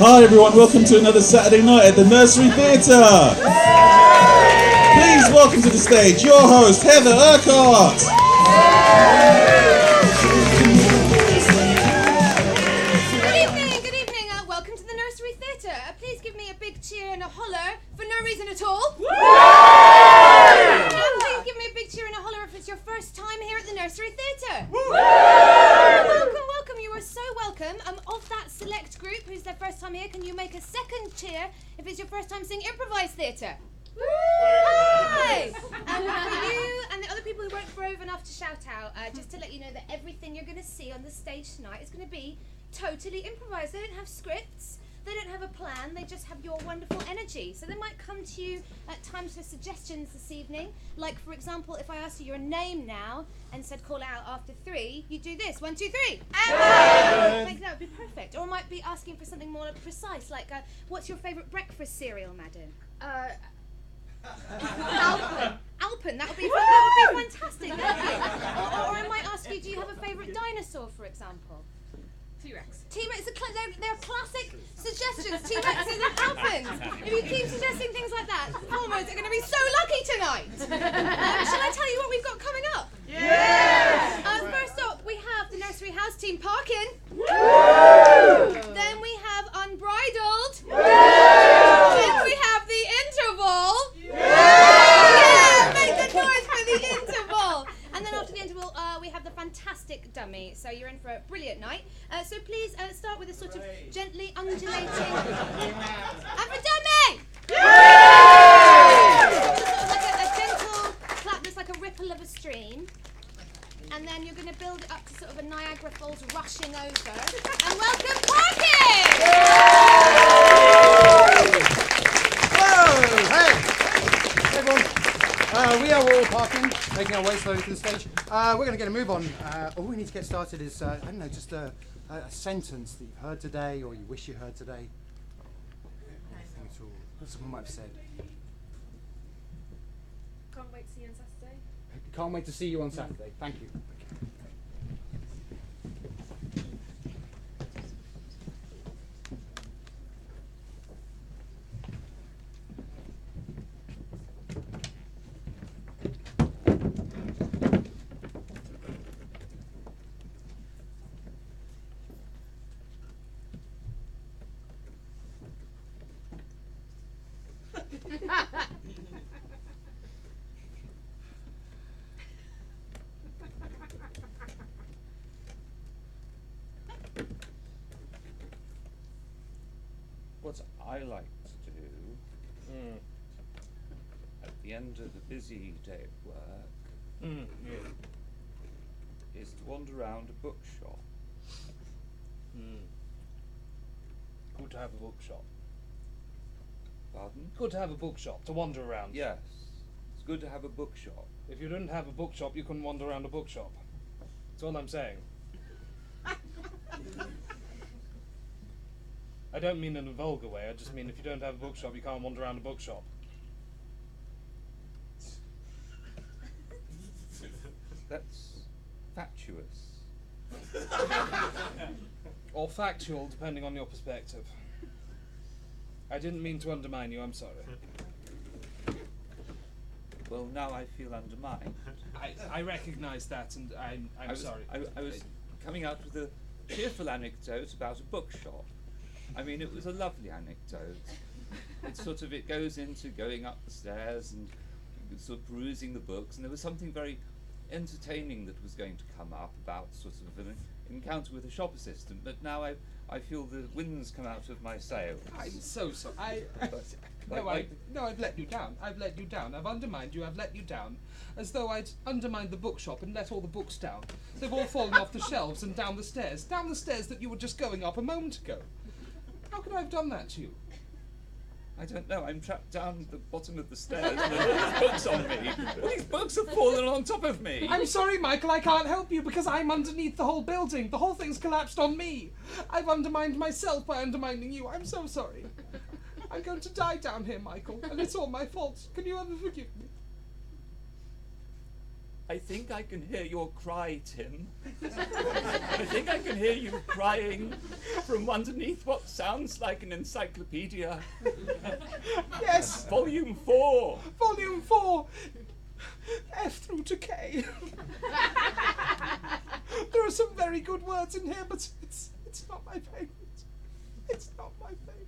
Hi everyone, welcome to another Saturday night at the Nursery Theatre. Please welcome to the stage your host, Heather Urquhart. Good evening, welcome to the Nursery Theatre. Please give me a big cheer and a holler for no reason at all. Please give me a big cheer and a holler if it's your first time here at the Nursery Theatre. Welcome, you are so welcome. Of that select group who's their first time here, can you make a second cheer if it's your first time seeing improvised theatre? Hi! For you and the other people who weren't brave enough to shout out, just to let you know that everything you're going to see on the stage tonight is going to be totally improvised. They don't have scripts, they don't have a plan, they just have your wonderful energy. So they might come to you at times for suggestions this evening. Like, for example, if I asked you your name now and said call out after 3, you do this. 1, 2, 3. Like, that would be perfect. Or I might be asking for something more precise, like, what's your favourite breakfast cereal, madam? Alpen, that would be fantastic. Or I might ask you, do you have a favourite dinosaur, for example? T-Rex. T-Rex, they're classic suggestions. T-Rexes and Alpens. If you keep suggesting things like that, performers are going to be so lucky tonight. Shall I tell you what we've got coming up? Yes! First up, we have the Nursery House team, Parkin. Then we have Unbridled. Then we have the Interval. Yeah! Make the noise for the Interval. And then after the interval, we have the fantastic dummy. So you're in for a brilliant night. So please start with a sort of gently undulating. Have a dummy! Sort of like a gentle clap that's like a ripple of a stream. And then you're going to build it up to sort of a Niagara Falls rushing over. And welcome Parkin! Hello! Hey! Hey everyone. We are all Parkin, making our way slowly to the stage. We're going to get a move on. All we need to get started is, I don't know, just a sentence that you've heard today or you wish you heard today. Anything at all. What someone might have said. Can't wait to see you on Saturday. Can't wait to see you on Saturday. Thank you. What I like to do at the end of the busy day at work is to wander around a bookshop. Good to have a bookshop. Pardon? Good to have a bookshop to wander around. Yes, it's good to have a bookshop. If you didn't have a bookshop, you couldn't wander around a bookshop. That's all I'm saying. I don't mean in a vulgar way, I just mean if you don't have a bookshop, you can't wander around a bookshop. That's fatuous. Or factual, depending on your perspective. I didn't mean to undermine you, I'm sorry. Well, now I feel undermined. I recognise that, and I'm sorry. I was coming out with a cheerful anecdote about a bookshop. I mean, it was a lovely anecdote. It goes into going up the stairs and sort of perusing the books, and there was something very entertaining that was going to come up about sort of an encounter with a shop assistant, but now I feel the wind's come out of my sails. I'm so sorry. No, I've let you down. I've let you down. I've undermined you. I've let you down. As though I'd undermined the bookshop and let all the books down. They've all fallen off the shelves and down the stairs. Down the stairs that you were just going up a moment ago. How could I have done that to you? I don't know, I'm trapped down at the bottom of the stairs and there's books on me. All these books have fallen on top of me. I'm sorry, Michael, I can't help you because I'm underneath the whole building. The whole thing's collapsed on me. I've undermined myself by undermining you. I'm so sorry. I'm going to die down here, Michael, and it's all my fault. Can you ever forgive me? I think I can hear your cry, Tim. I think I can hear you crying from underneath what sounds like an encyclopedia. Yes, Volume 4. Volume 4, F through to K. There are some very good words in here, but it's not my favourite. It's not my favourite.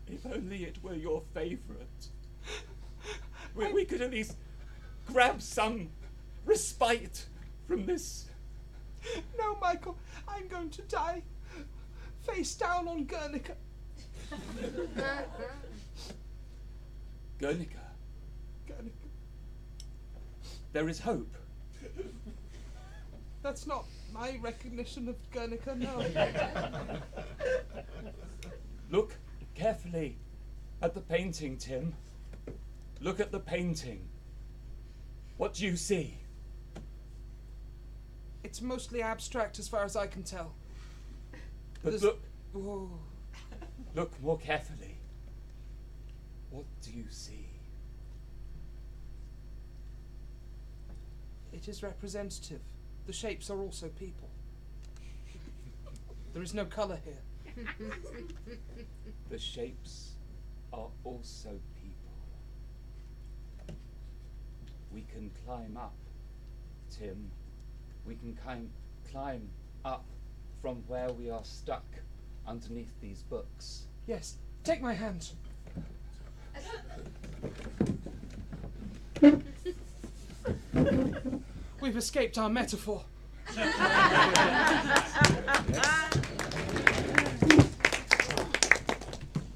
If only it were your favourite. We could at least grab some respite from this. No, Michael, I'm going to die face down on Guernica. Guernica, Guernica. there is hope. That's not my recognition of Guernica, no. Look carefully at the painting, Tim. Look at the painting. What do you see? It's mostly abstract as far as I can tell. But There's- look, Whoa. look more carefully. What do you see? It is representative. The shapes are also people. There is no colour here. The shapes are also people. We can climb up, Tim. We can climb up from where we are stuck underneath these books. Yes, take my hand. We've escaped our metaphor.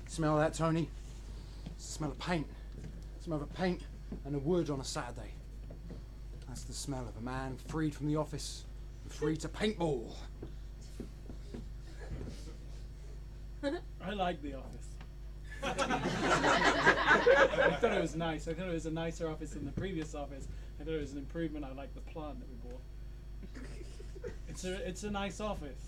Smell that, Tony? It's the smell of paint. Smell of paint and of wood on a Saturday. That's the smell of a man freed from the office and free to paintball. I like the office. I thought it was nice. I thought it was a nicer office than the previous office. I thought it was an improvement. I like the plant that we bought. It's a nice office.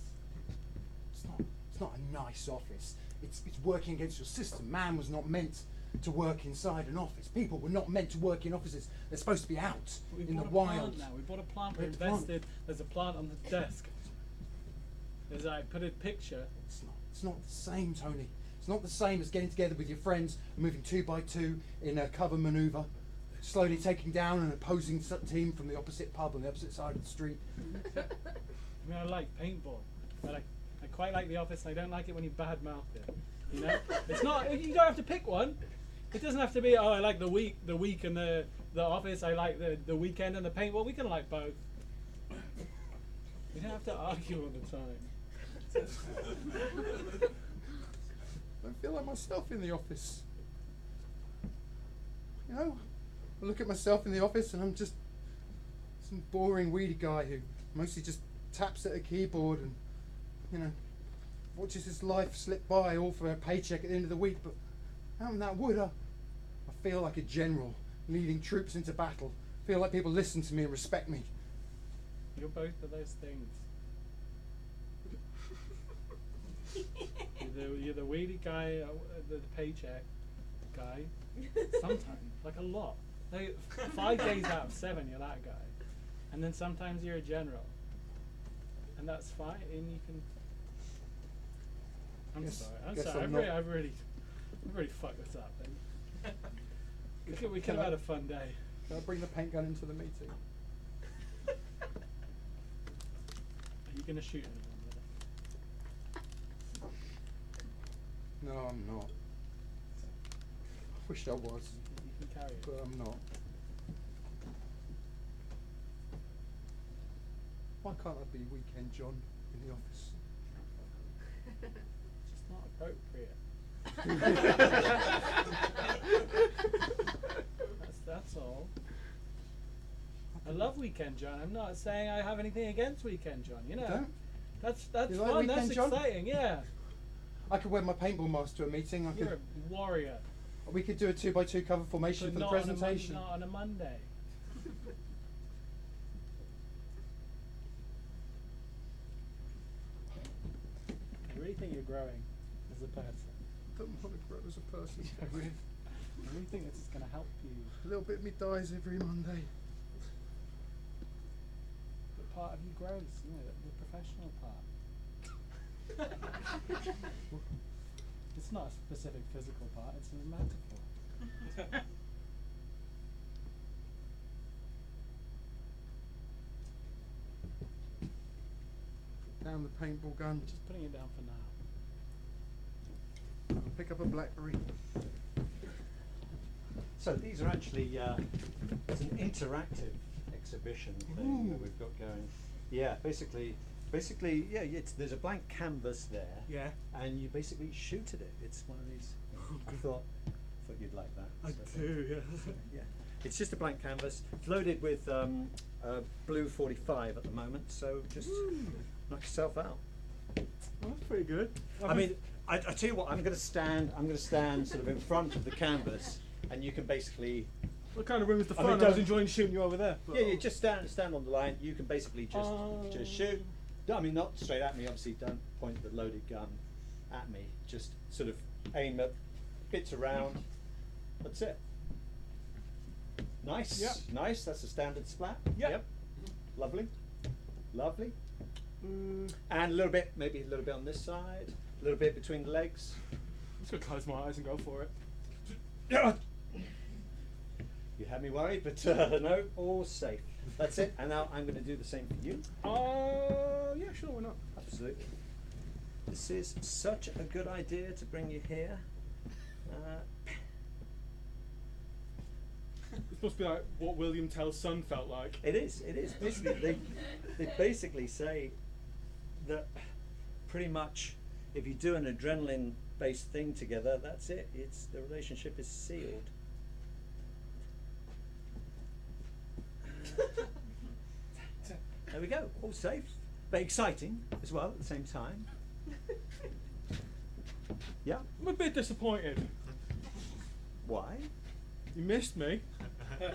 It's not a nice office. It's working against your system. Man was not meant to work inside an office. People were not meant to work in offices. They're supposed to be out We in the bought a wild. plant now. We bought a plant. We Where's the plant? invested. There's a plant on the desk. As I put a picture. It's not the same, Tony. It's not the same as getting together with your friends and moving 2 by 2 in a cover manoeuvre, slowly taking down an opposing team from the opposite pub on the opposite side of the street. I mean, I like paintball, but I quite like the office. And I don't like it when you badmouth it. You know, it's not. You don't have to pick one. It doesn't have to be. Oh, I like the week and the office. I like the weekend and the paintball. We can like both. We don't have to argue all the time. I don't feel like myself in the office. You know, I look at myself in the office and I'm just some boring weedy guy who mostly just taps at a keyboard and, you know, watches his life slip by all for a paycheck at the end of the week. But out in that wood, I feel like a general leading troops into battle. I feel like people listen to me and respect me. You're both of those things. You're the weedy guy, the paycheck guy. Sometimes, like a lot. Like 5 days out of 7, you're that guy, and then sometimes you're a general, and that's fine. And you can. I'm Guess- sorry. I'm guess sorry. I'm I've really fucked this up. And we could have had a fun day. Can I bring the paint gun into the meeting? Are you gonna shoot anyone with it? No, I'm not. I wish I was, You can carry it. but I'm not. Why can't I be Weekend John in the office? It's just not appropriate. That's all. I love Weekend John. I'm not saying I have anything against Weekend John. You know, Don't? that's You like fun. That's Weekend John? exciting. Yeah, I could wear my paintball mask to a meeting. you're a warrior. We could do a 2 by 2 cover formation But for the not presentation. not on a Monday. I really think you're growing as a person. I don't want to grow as a person. I really think this is going to help you. A little bit of me dies every Monday. part of you grows, you know, the professional part. It's not a specific physical part, it's a metaphor. Down the paintball gun. Just putting it down for now. Pick up a blackberry. So these are actually it's an interactive exhibition thing that we've got going. Yeah, basically, yeah. There's a blank canvas there. Yeah. And you basically shoot at it. It's one of these. I thought you'd like that. I do, yeah. Yeah. It's just a blank canvas. It's loaded with blue 45 at the moment. So just knock yourself out. Well, that's pretty good. I mean, I tell you what. I'm going to stand sort of in front of the canvas, and you can basically. What kind of room is the I mean, front? I was enjoying shooting you over there. Yeah, you just stand on the line. You can basically just shoot. I mean, not straight at me. Obviously, don't point the loaded gun at me. Just sort of aim at bits around. That's it. Nice. Yep. Nice. That's a standard splat. Yep. Lovely. Lovely. And a little bit, maybe a little bit on this side. A little bit between the legs. I'm just gonna close my eyes and go for it. You had me worried, but no, all safe. That's it. And now I'm going to do the same for you. Yeah, sure, why not? Absolutely. This is such a good idea to bring you here. It's supposed to be like what William Tell's son felt like. It is. Basically, they basically say that pretty much if you do an adrenaline-based thing together, that's it. The relationship is sealed. There we go. All safe, but exciting as well at the same time. Yeah. I'm a bit disappointed. Why? You missed me. I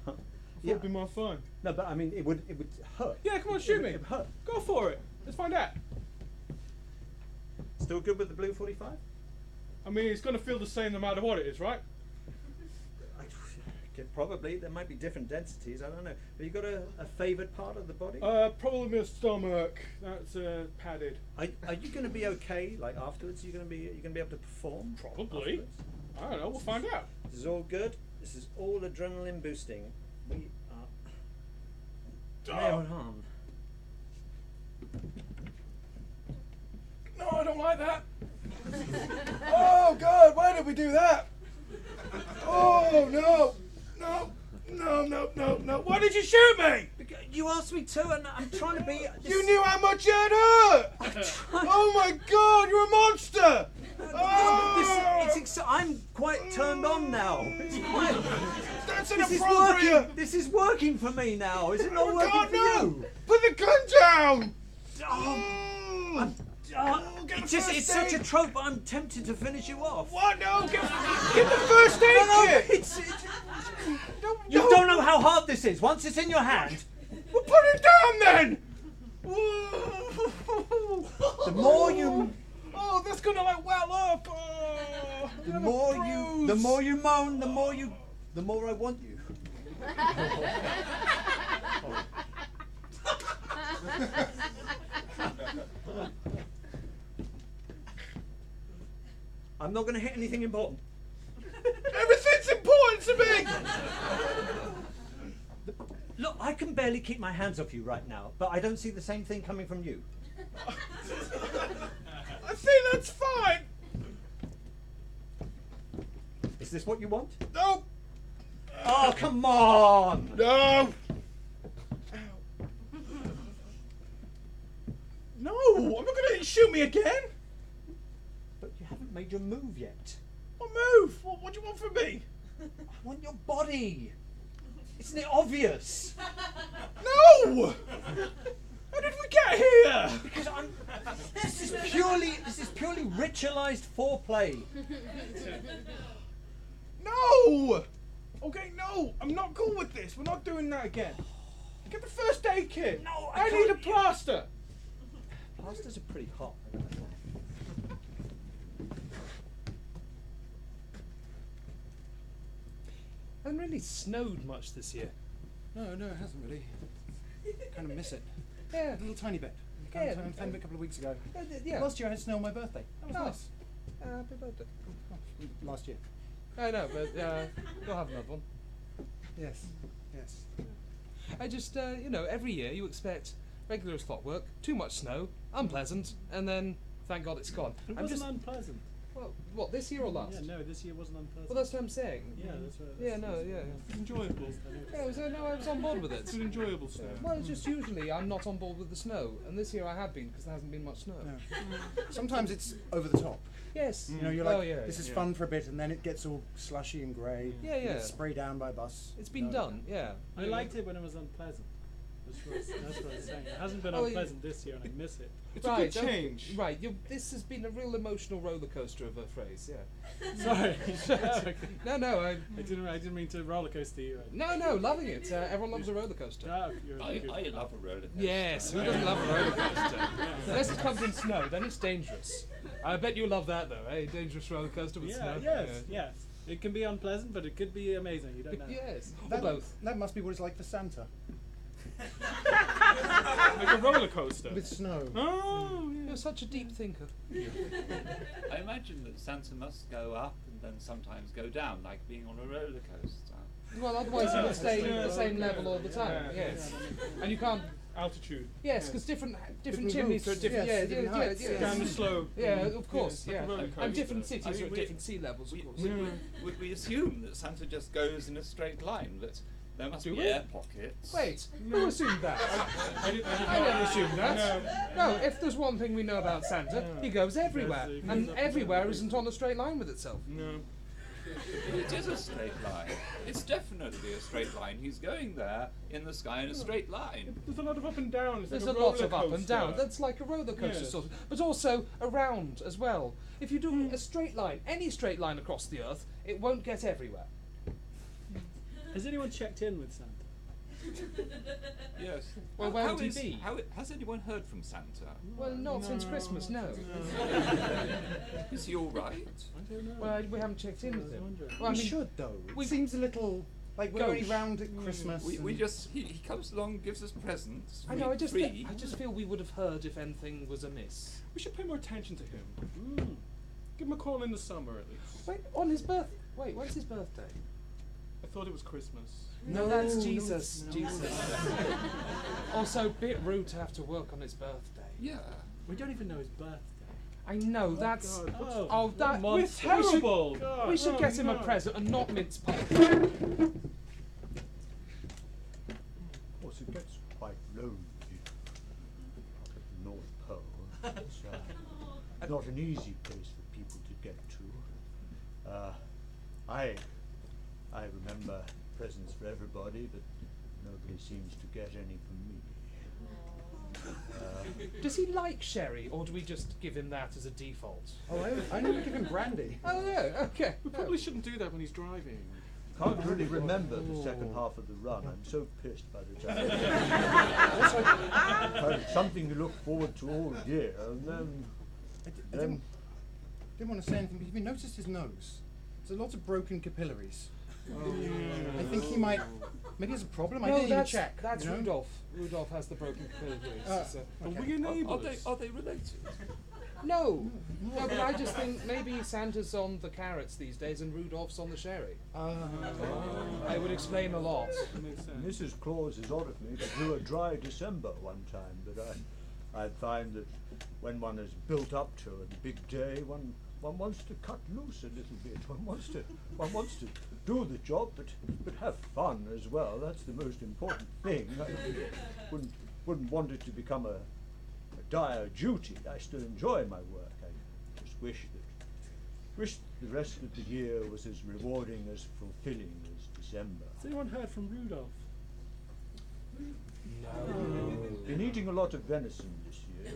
thought it'd be more fun. No, but I mean, it would hurt. Yeah, come on, shoot me. It would hurt. Go for it. Let's find out. Still good with the blue 45? I mean, it's going to feel the same no matter what it is, right? Probably. There might be different densities. I don't know. Have you got a favoured part of the body? Probably my stomach. That's padded. Are you going to be okay? Like afterwards, you going to be able to perform? Probably. Afterwards? I don't know. We'll find out. This is all good. This is all adrenaline boosting. We are nailed on. No, I don't like that. Oh God! Why did we do that? Oh no! No! Why did you shoot me? Because you asked me to, and I'm trying to be. You knew how much it hurt. Oh my God! You're a monster. I'm quite turned on now. That's This inappropriate. this is working for me now. Is it not working God, for no. you? Put the gun down. Get the It's first such a aid. trope. I'm tempted to finish you off. What? No! Get the first aid kit. You don't know how hard this is. Once it's in your hand, Well, put it down then. the more you, Oh, that's gonna like well up. Oh, the more you moan, the more I want you. I'm not going to hit anything important. Everything's important to me. Look, I can barely keep my hands off you right now, but I don't see the same thing coming from you. I think that's fine. Is this what you want? No. Oh, come on! No. No, I'm not gonna let you shoot me again. But you haven't made your move yet. What move? What do you want from me? I want your body. Isn't it obvious? No. How did we get here? Because this is purely ritualized foreplay. No. Okay, no. I'm not cool with this. We're not doing that again. Get the first aid kit. No, I need a plaster. Plasters are pretty hot. Hasn't really snowed much this year. No, it hasn't really. kind of miss it. Yeah. A little tiny bit. Yeah. Tiny bit a couple of weeks ago. Yeah. Last year I had snow on my birthday. That was Oh. nice. Happy birthday. Last year. I know, but you'll have another one. Yes. Yes. I just, every year you expect regular as clockwork, too much snow, unpleasant, and then thank God it's gone. It I'm wasn't just, unpleasant. well, what, this year or last? Yeah, no, this year wasn't unpleasant. Well, that's what I'm saying. yeah, that's right. Yeah, no, yeah. It's enjoyable. Yeah, I was on board with It's it. an enjoyable snow. Well, it's just usually I'm not on board with the snow, and this year I have been because there hasn't been much snow. No. Sometimes it's over the top. Yes. You know, you're like, oh, yeah, this is yeah. fun for a bit, and then it gets all slushy and grey. Yeah, You yeah. get sprayed down by a bus. It's been No. done, yeah. I liked it when it was unpleasant. That's what I'm saying. It hasn't been Oh, unpleasant this year, and I miss it. It's a good change. Right, this has been a real emotional roller coaster of a phrase, yeah. Sorry. Okay. No, I didn't mean to roller coaster you. no, loving it. Everyone loves a roller coaster. No, you're good. I love a roller coaster. Yes, who doesn't love a roller coaster? Unless it comes in snow, then it's dangerous. I bet you love that though, eh? Dangerous roller coaster with snow. Yes. It can be unpleasant, but it could be amazing. You don't know. Yes, or That, both. that must be what it's like for Santa. Like a roller coaster. With snow. Oh, yeah. You're such a deep thinker. I imagine that Santa must go up and then sometimes go down, like being on a roller coaster. Well, otherwise you would stay Yeah. at the same level all the time. Yeah. Yes, and you can't. Altitude. Yes, because different Different chimneys are roofs, at different. yes, Yeah, different yeah, heights, yeah, yes. Down the slope. Yeah, of course. like a Yeah, roller and coaster. different I cities mean, are at we- different sea levels, of course. We assume that Santa just goes in a straight line, but there must Do be we? air pockets. Wait, who assumed that? I I never assumed that. No, if there's one thing we know about Santa, he goes everywhere, He goes and up and everywhere down. isn't on a straight line with itself. No. It is a straight line. It's definitely a straight line. He's going there in the sky in a straight line. There's a lot of up and down. It's There's like a a lot roller of up and down. coaster. That's like a roller coaster Yes. sort of, but also around as well. If you do a straight line, any straight line across the earth, it won't get everywhere. Has anyone checked in with Santa? Yes. Well, How- where how would he is- be? Has anyone heard from Santa? Well, not since Christmas, no. Is he all right? I don't know. Well, we haven't checked in with I was him. wondering. Well, I We mean, should though. we- It seems a little like we're only Gauche. round at Christmas. We and- just he comes along, gives us presents. I know. I just free. feel we would have heard if anything was amiss. We should pay more attention to him. Mm. Give him a call in the summer at least. Wait, on his birth. Wait, when's his birthday? I thought it was Christmas. No, that's no, Jesus. no. Jesus. Also, bit rude to have to work on his birthday. Yeah. We don't even know his birthday. I know. That's. God, what's- Oh, that. what a We monster. Terrible! God. we should Oh, get him a no. present and not mince pie. Of course, it gets quite lonely up at the North Pole. It's not an easy place for people to get to. I remember presents for everybody, but nobody seems to get any from me. Does he like sherry, or do we just give him that as a default? Oh, I only give him brandy. Oh yeah. Okay. We probably shouldn't do that when he's driving. Can't really remember the second half of the run. I'm so pissed by the time. Had something to look forward to all year, and then I didn't want to say anything, but have you noticed his nose? There's a lot of broken capillaries. I think he might. Maybe he has a problem. I No, didn't even that's check. That's you know? Rudolph. Rudolph has the broken capillaries. So- Are Okay. we enablers? Are they related? No, no, but I just think maybe Santa's on the carrots these days and Rudolph's on the sherry. I would explain a lot. Makes sense. Mrs. Claus has ordered me to do a dry December one time, but I find that when one is built up to a big day, one wants to cut loose a little bit. One wants to do the job, but have fun as well. That's the most important thing. I wouldn't want it to become a dire duty. I still enjoy my work. I just wish the rest of the year was as rewarding, as fulfilling as December. Has anyone heard from Rudolph? No. Been eating a lot of venison this year.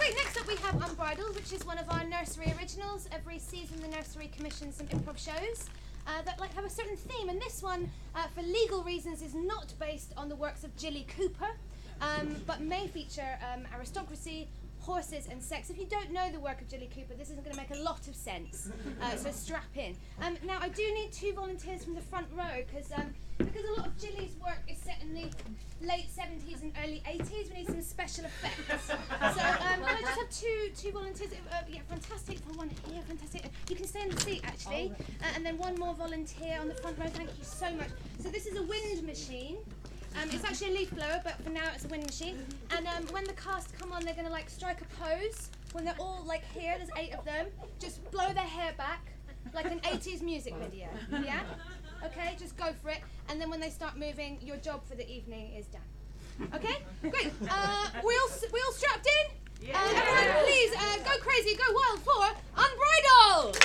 Right, next up we have Unbridled, which is one of our nursery originals. Every season the nursery commissions some improv shows. that like have a certain theme, and this one, for legal reasons, is not based on the works of Jilly Cooper, but may feature aristocracy, horses and sex. If you don't know the work of Jilly Cooper, this isn't going to make a lot of sense, so strap in. Now, I do need 2 volunteers from the front row, because a lot of Jilly's work is set in the late 70s and early 80s. We need some special effects. So, can I just have two volunteers? Yeah, fantastic. One here, fantastic. You can stay in the seat, actually. And then one more volunteer on the front row. Thank you so much. So this is a wind machine. It's actually a leaf blower, but for now it's a wind machine. And when the cast come on, they're going to like strike a pose. When they're all like here, there's 8 of them. Just blow their hair back, like an 80s music video. Yeah? Okay, just go for it. And then when they start moving, your job for the evening is done. Okay? Great. We all strapped in? Yeah. Everyone, please go crazy, go wild for Unbridled!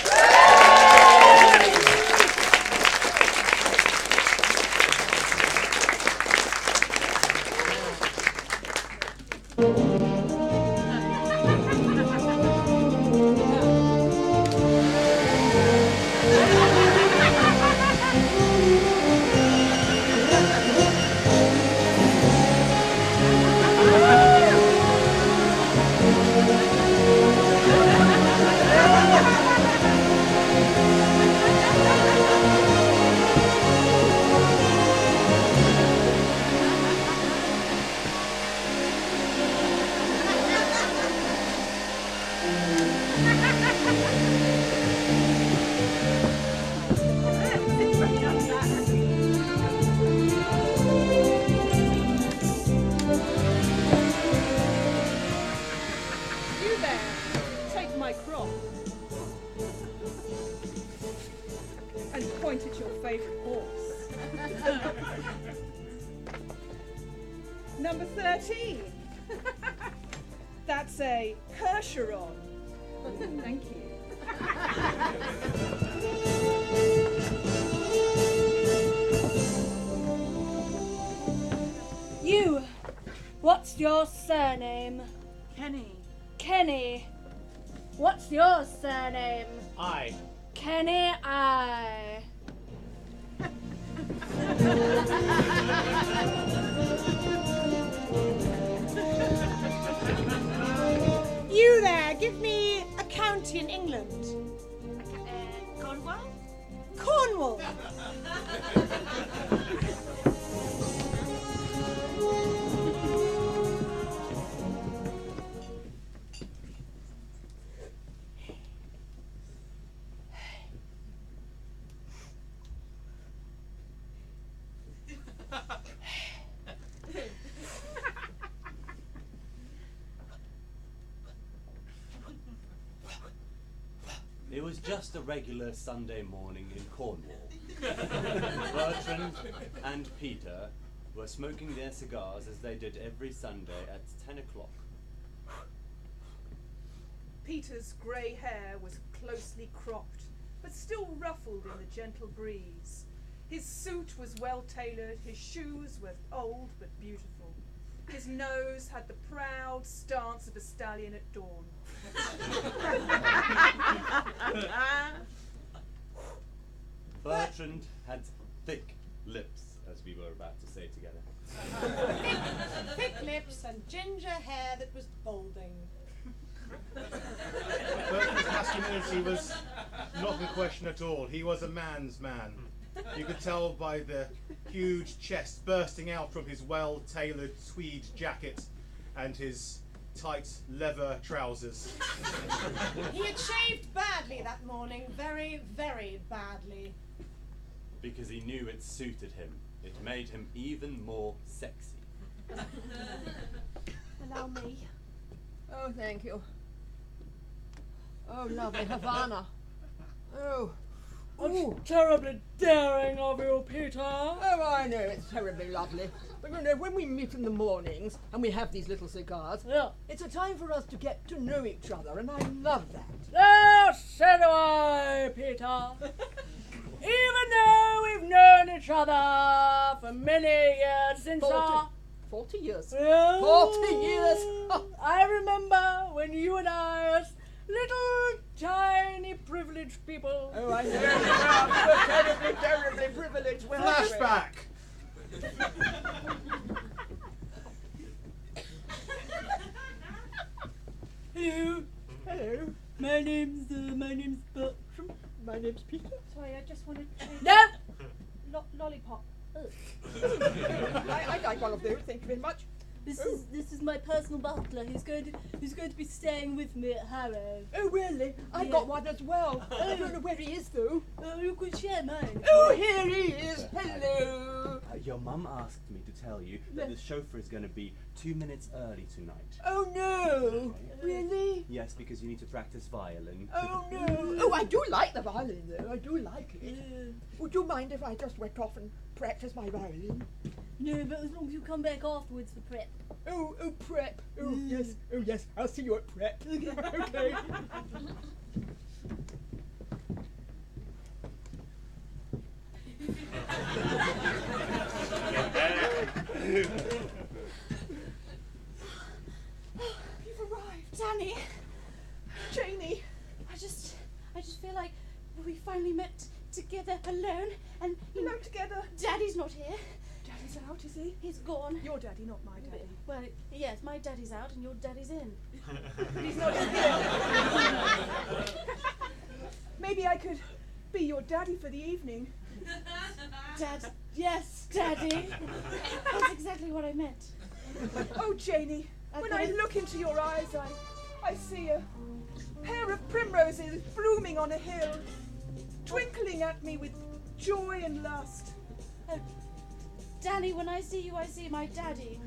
Number 13. That's a Kercheron. Thank you. You, what's your surname? Kenny. Kenny. What's your surname? I. Kenny I. You there, give me a county in England. Cornwall? Cornwall. It was just a regular Sunday morning in Cornwall. Bertrand and Peter were smoking their cigars as they did every Sunday at 10 o'clock. Peter's grey hair was closely cropped, but still ruffled in the gentle breeze. His suit was well tailored, his shoes were old but beautiful. His nose had the proud stance of a stallion at dawn. Bertrand had thick lips, as we were about to say together. Thick lips and ginger hair that was balding. Bertrand's masculinity was not in question at all. He was a man's man. You could tell by the huge chest bursting out from his well-tailored tweed jacket and his tight leather trousers. He had shaved badly that morning, very, very badly. Because he knew it suited him. It made him even more sexy. Allow me. Oh, thank you. Oh, lovely Havana. Oh. It's terribly daring of you, Peter. Oh, I know, it's terribly lovely. But you know, when we meet in the mornings and we have these little cigars, it's a time for us to get to know each other, and I love that. Oh, so do I, Peter. Even though we've known each other for many years since 40 years. Oh, 40 years. I remember when you and I little tiny privileged people. Oh, I know. We're terribly, terribly privileged. We're Flashback! Hello. Hello. My name's Bertram. My name's Peter. Sorry, I just wanted to change. No. Lollipop. Ugh. I'd like one of those. Thank you very much. This is my personal butler. He's going to be staying with me at Harrow. Oh, really? I've Yeah. got one as well. I don't know where he is, though. You could share mine. Oh, here he is. Hello. Your mum asked me to tell you that the chauffeur is going to be 2 minutes early tonight. Oh, no. Really? Yes, because you need to practice violin. Oh, no. Oh, I do like the violin, though. I do like it. Would you mind if I just went off and practiced my violin? No, but as long as you come back afterwards for prep. Oh, prep. Oh, yes. Oh, yes. I'll see you at prep. Okay. You've arrived. Danny. Janie. I just feel like we finally met together alone and Alone together. Daddy's not here. Daddy's out, is he? He's gone. Your daddy, not my daddy. Well, yes, my daddy's out and your daddy's in. But he's not in here. Maybe I could be your daddy for the evening. Dad, yes, Daddy. That's exactly what I meant. Oh, Janie, when I look into your eyes, I see a pair of primroses blooming on a hill, twinkling at me with joy and lust. Danny, when I see you, I see my daddy.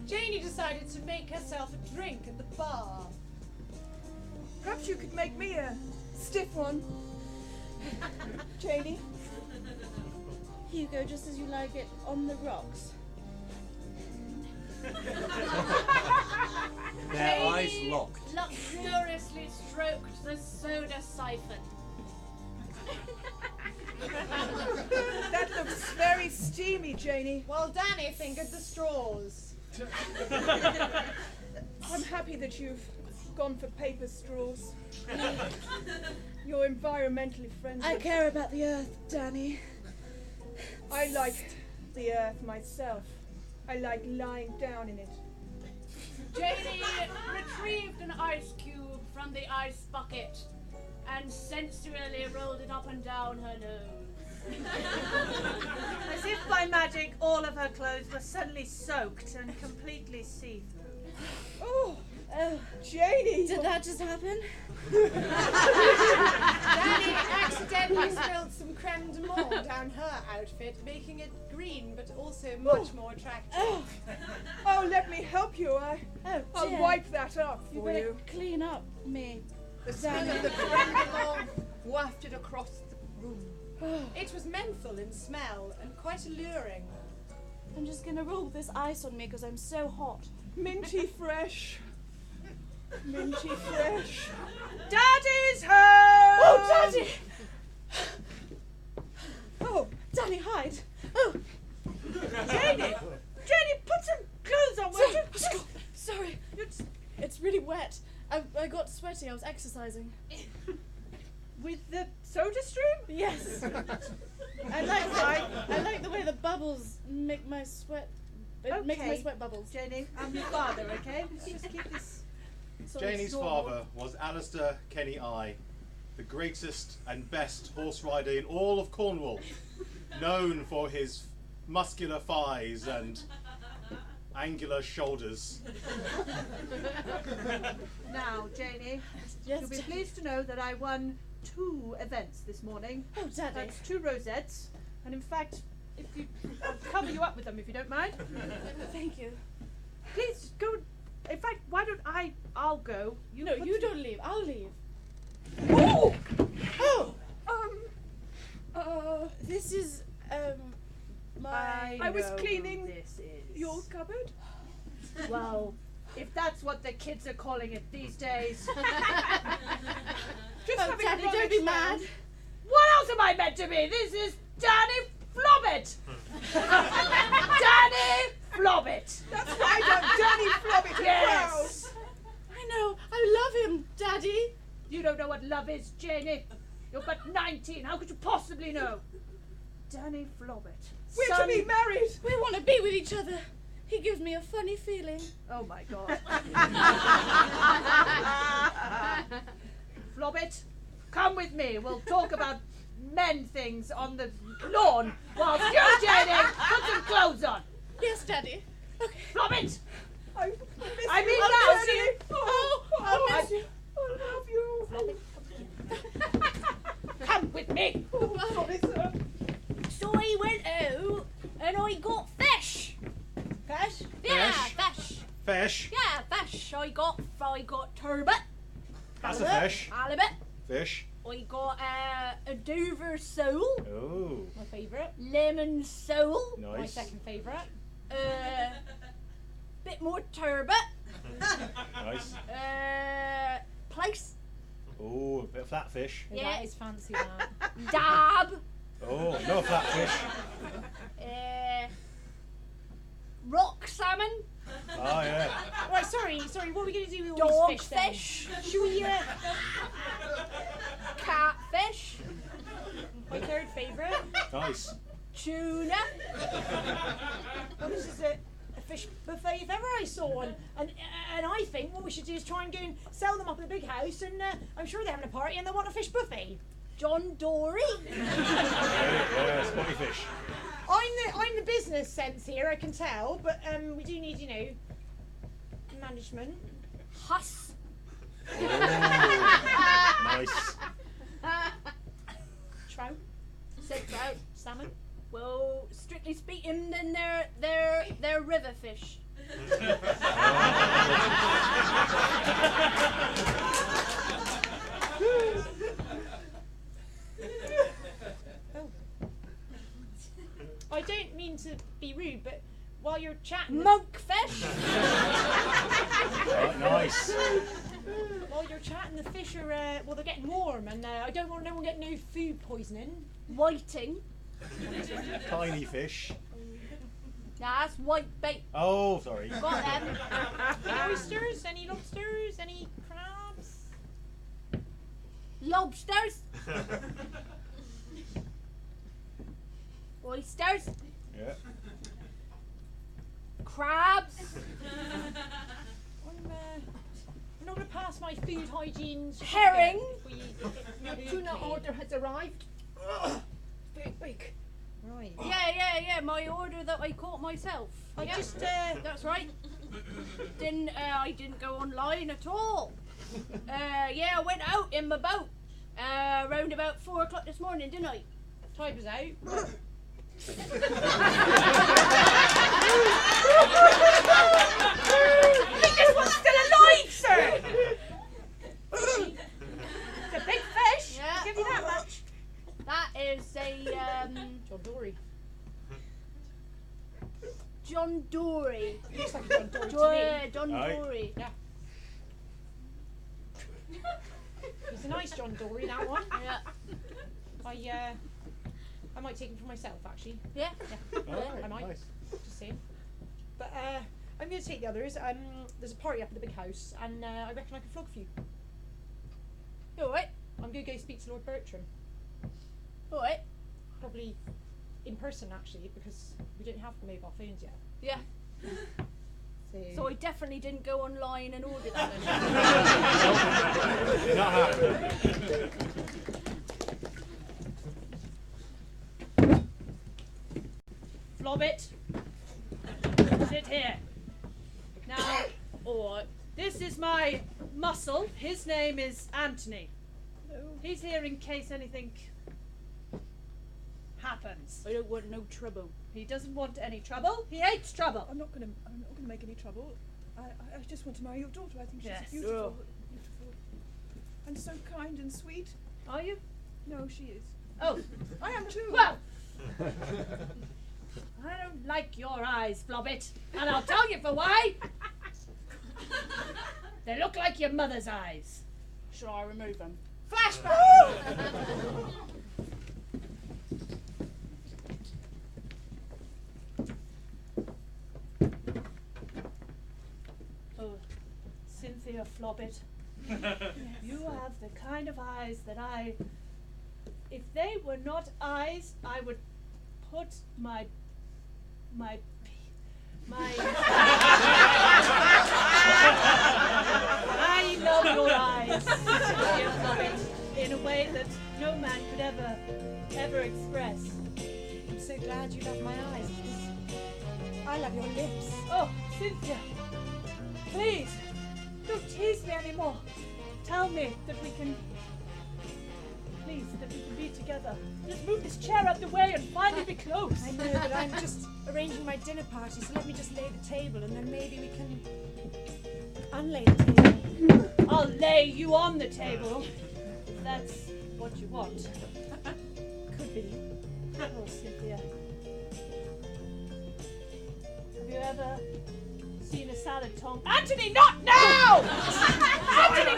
Janie decided to make herself a drink at the bar. Perhaps you could make me a stiff one. Janie? Here you go, just as you like it, on the rocks. Their eyes locked. Luxuriously stroked the soda siphon. That looks very steamy, Janie. While Danny fingered the straws. I'm happy that you've gone for paper straws. You're environmentally friendly. I care about the earth, Danny. I like the earth myself. I like lying down in it. Janie retrieved an ice cube from the ice bucket and sensually rolled it up and down her nose. As if by magic, all of her clothes were suddenly soaked and completely see-through. Oh, Janie! Did that just happen? Danny accidentally spilled some creme de menthe down her outfit, making it green but also much more attractive. Oh, let me help you. I'll dear. wipe that up You for better you. clean up me. The smell of the creme de menthe wafted across the room. It was menthol in smell and quite alluring. I'm just gonna roll this ice on me because I'm so hot. Minty fresh. Minty fresh. Daddy's home! Oh, Daddy! Oh, Danny, hide! Oh, Janie, put some clothes on, won't you? sorry. It's really wet. I got sweaty. I was exercising. With the soda stream? Yes. I like the way the bubbles make my sweat. It makes my sweat bubbles. Janie, I'm your father, okay? Let's just keep this. So Janie's it's normal. father was Alistair Kenny I, the greatest and best horse rider in all of Cornwall, known for his muscular thighs and angular shoulders. Now, Janie, Yes, you'll be Daddy. pleased to know that I won 2 events this morning. Oh, Daddy. That's 2 rosettes, and in fact, I'll cover you up with them if you don't mind. Thank you. Please go. In fact, why don't I'll go. No, you don't leave. I'll leave. oh! Oh! This is, my... I was know cleaning who this is. your cupboard. Well, if that's what the kids are calling it these days. Just Oh, having Daddy, a don't be rummage mad. round. What else am I meant to be? This is Danny Flobbit! Danny Flobbit! That's right, Danny Flobbit. Yes! I know. I love him, Daddy. You don't know what love is, Janie. You're but 19. How could you possibly know? Danny Flobbit. We're to be married. We want to be with each other. He gives me a funny feeling. Oh my God. Flobbit, come with me. We'll talk about men things on the lawn whilst you, Janie, put some clothes on. Yes, Daddy. Okay. Flobbit! I mean I'll now, miss you. I'll miss you. I love you. Come with me. So I went out and I got fish. Fish? Yeah, fish. Fish. Yeah, fish. I got turbot. That's a fish. Halibut. Fish. I got a Dover sole. Oh. My favourite. Lemon sole. Nice. My second favourite. Bit more turbot. Nice. Place. Oh, a bit of flatfish. Yeah, that is fancy. That. Dab. Oh, no flatfish. Rock salmon. Oh, yeah. Right, sorry. What are we going to do with all these fish then? Should we, catfish. My third favourite. Nice. Tuna. Well, this is a fish buffet if ever I saw one. And I think what we should do is try and go and sell them up at the big house, and I'm sure they're having a party and they want a fish buffet. John Dory. Yeah, spotty fish. I'm the business sense here, I can tell, but we do need, management. Huss. Nice. Trout. Said trout. Salmon. Well, strictly speaking, then they're river fish. I don't mean to be rude, but while you're chatting... Monkfish! Oh, nice. While you're chatting, the fish are, they're getting warm, and I don't want no one getting no food poisoning. Whiting. Tiny fish. Nah, that's white bait. Oh, sorry. Got them. Any oysters? Any lobsters? Any crabs? Lobsters. Oysters. Yeah. Crabs. I'm not going to pass my food hygiene certificate Herring. Your tuna order has arrived. Big. Right. Yeah. My order that I caught myself. That's right. I didn't go online at all. I went out in my boat. Around about 4 o'clock this morning, didn't I? Tide was out. I think this one's still alive, sir! It's a big fish. Yeah. I'll give you that much. That is a John Dory. John Dory. Looks like a John Dory to me. John Aye. Dory. Yeah. It's a nice John Dory, that one. Yeah. I might take him for myself, actually. Yeah. I might. Nice. Just saying. But I'm going to take the others. There's a party up at the big house, and I reckon I can flog a few. You alright? I'm going to go speak to Lord Bertram. Alright. Probably in person, actually, because we don't have mobile phones yet. Yeah. So I definitely didn't go online and order that. Not happening. Flobbit. Sit here. Now, this is my muscle. His name is Anthony. He's here in case anything happens. I don't want no trouble. He doesn't want any trouble. He hates trouble. I'm not gonna make any trouble. I just want to marry your daughter. I think she's Yes. beautiful, and so kind and sweet. Are you? No, she is. Oh, I am too. well. I don't like your eyes, Flobbit, and I'll tell you for why. They look like your mother's eyes. Shall I remove them? Flashback! Flobbit. You have the kind of eyes that if they were not eyes, I would put my I love your eyes, dear Flobbit, in a way that no man could ever express. I'm so glad you love my eyes, because I love your lips. Oh, Cynthia, please, don't tease me anymore. Tell me that we can be together. Just move this chair out the way and finally be close. I know, but I'm just arranging my dinner party, so let me just lay the table and then maybe we can unlay the table. I'll lay you on the table. If that's what you want. Could be. Oh, Cynthia. Have you ever seen a salad tongue? Anthony, not now! Anthony!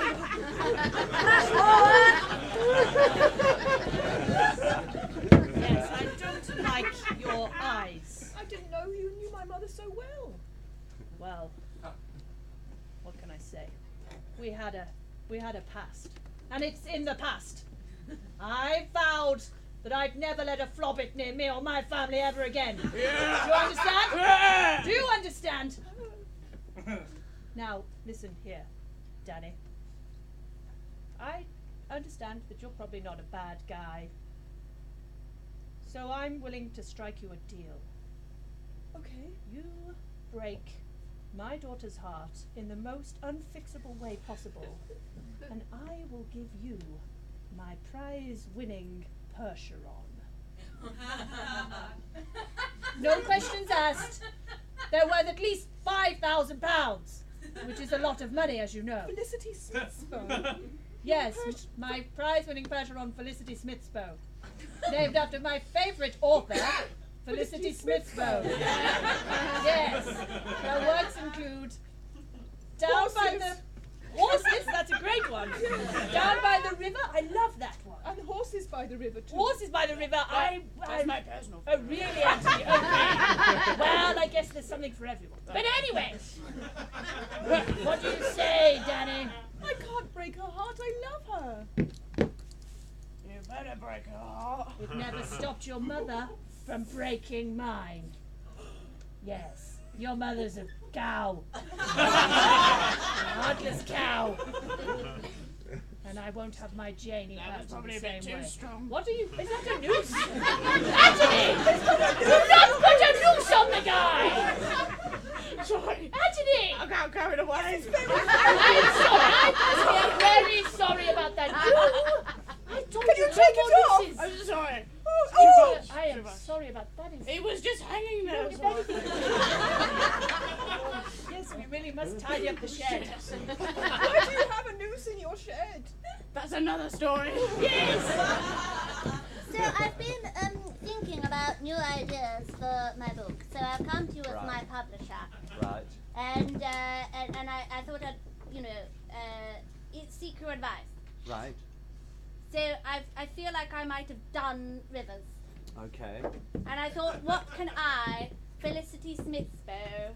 Yes, I don't like your eyes. I didn't know you knew my mother so well. Well, what can I say? We had a past, and it's in the past. I vowed that I'd never let a Flobbit near me or my family ever again. Yeah. Do you understand? Yeah. Do you understand? Now, listen here, Danny. I understand that you're probably not a bad guy, so I'm willing to strike you a deal. Okay. You break my daughter's heart in the most unfixable way possible, and I will give you my prize-winning Percheron. No questions asked. They're worth at least £5,000, which is a lot of money, as you know. Felicity Smithsbow. Yes, my prize-winning Percheron, Felicity Smithsbow, named after my favourite author, Felicity Smithsbow. Yes. Her works include Down by the Horses, that's a great one. Down by the River, I love that one. And Horses by the River too. Horses by the River, That's my personal Oh, really, Anthony? Okay. Well, I guess there's something for everyone. But anyway, what do you say, Danny? I can't break her heart. I love her. You better break her heart. It never stopped your mother from breaking mine. Yes, your mother's a cow. A heartless cow. And I won't have my Janie hurt in probably the a bit same too way. strong. What are you? Is that a noose? Anthony! Do not put a noose on the guy! Sorry. Anthony! I got carried away. I'm sorry. I'm very sorry about that. I told Can you take it off? I'm sorry. Oh! I am sorry about that. It was just hanging there. Yes, we really must tidy up the shed. Why do you have a noose in your shed? That's another story. Yes! So I've been thinking about new ideas for my book. So I've come to you as my publisher. Right. And I thought I'd, seek your advice. Right. So I feel like I might have done Rivers. Okay. And I thought, what can I, Felicity Smithsbow,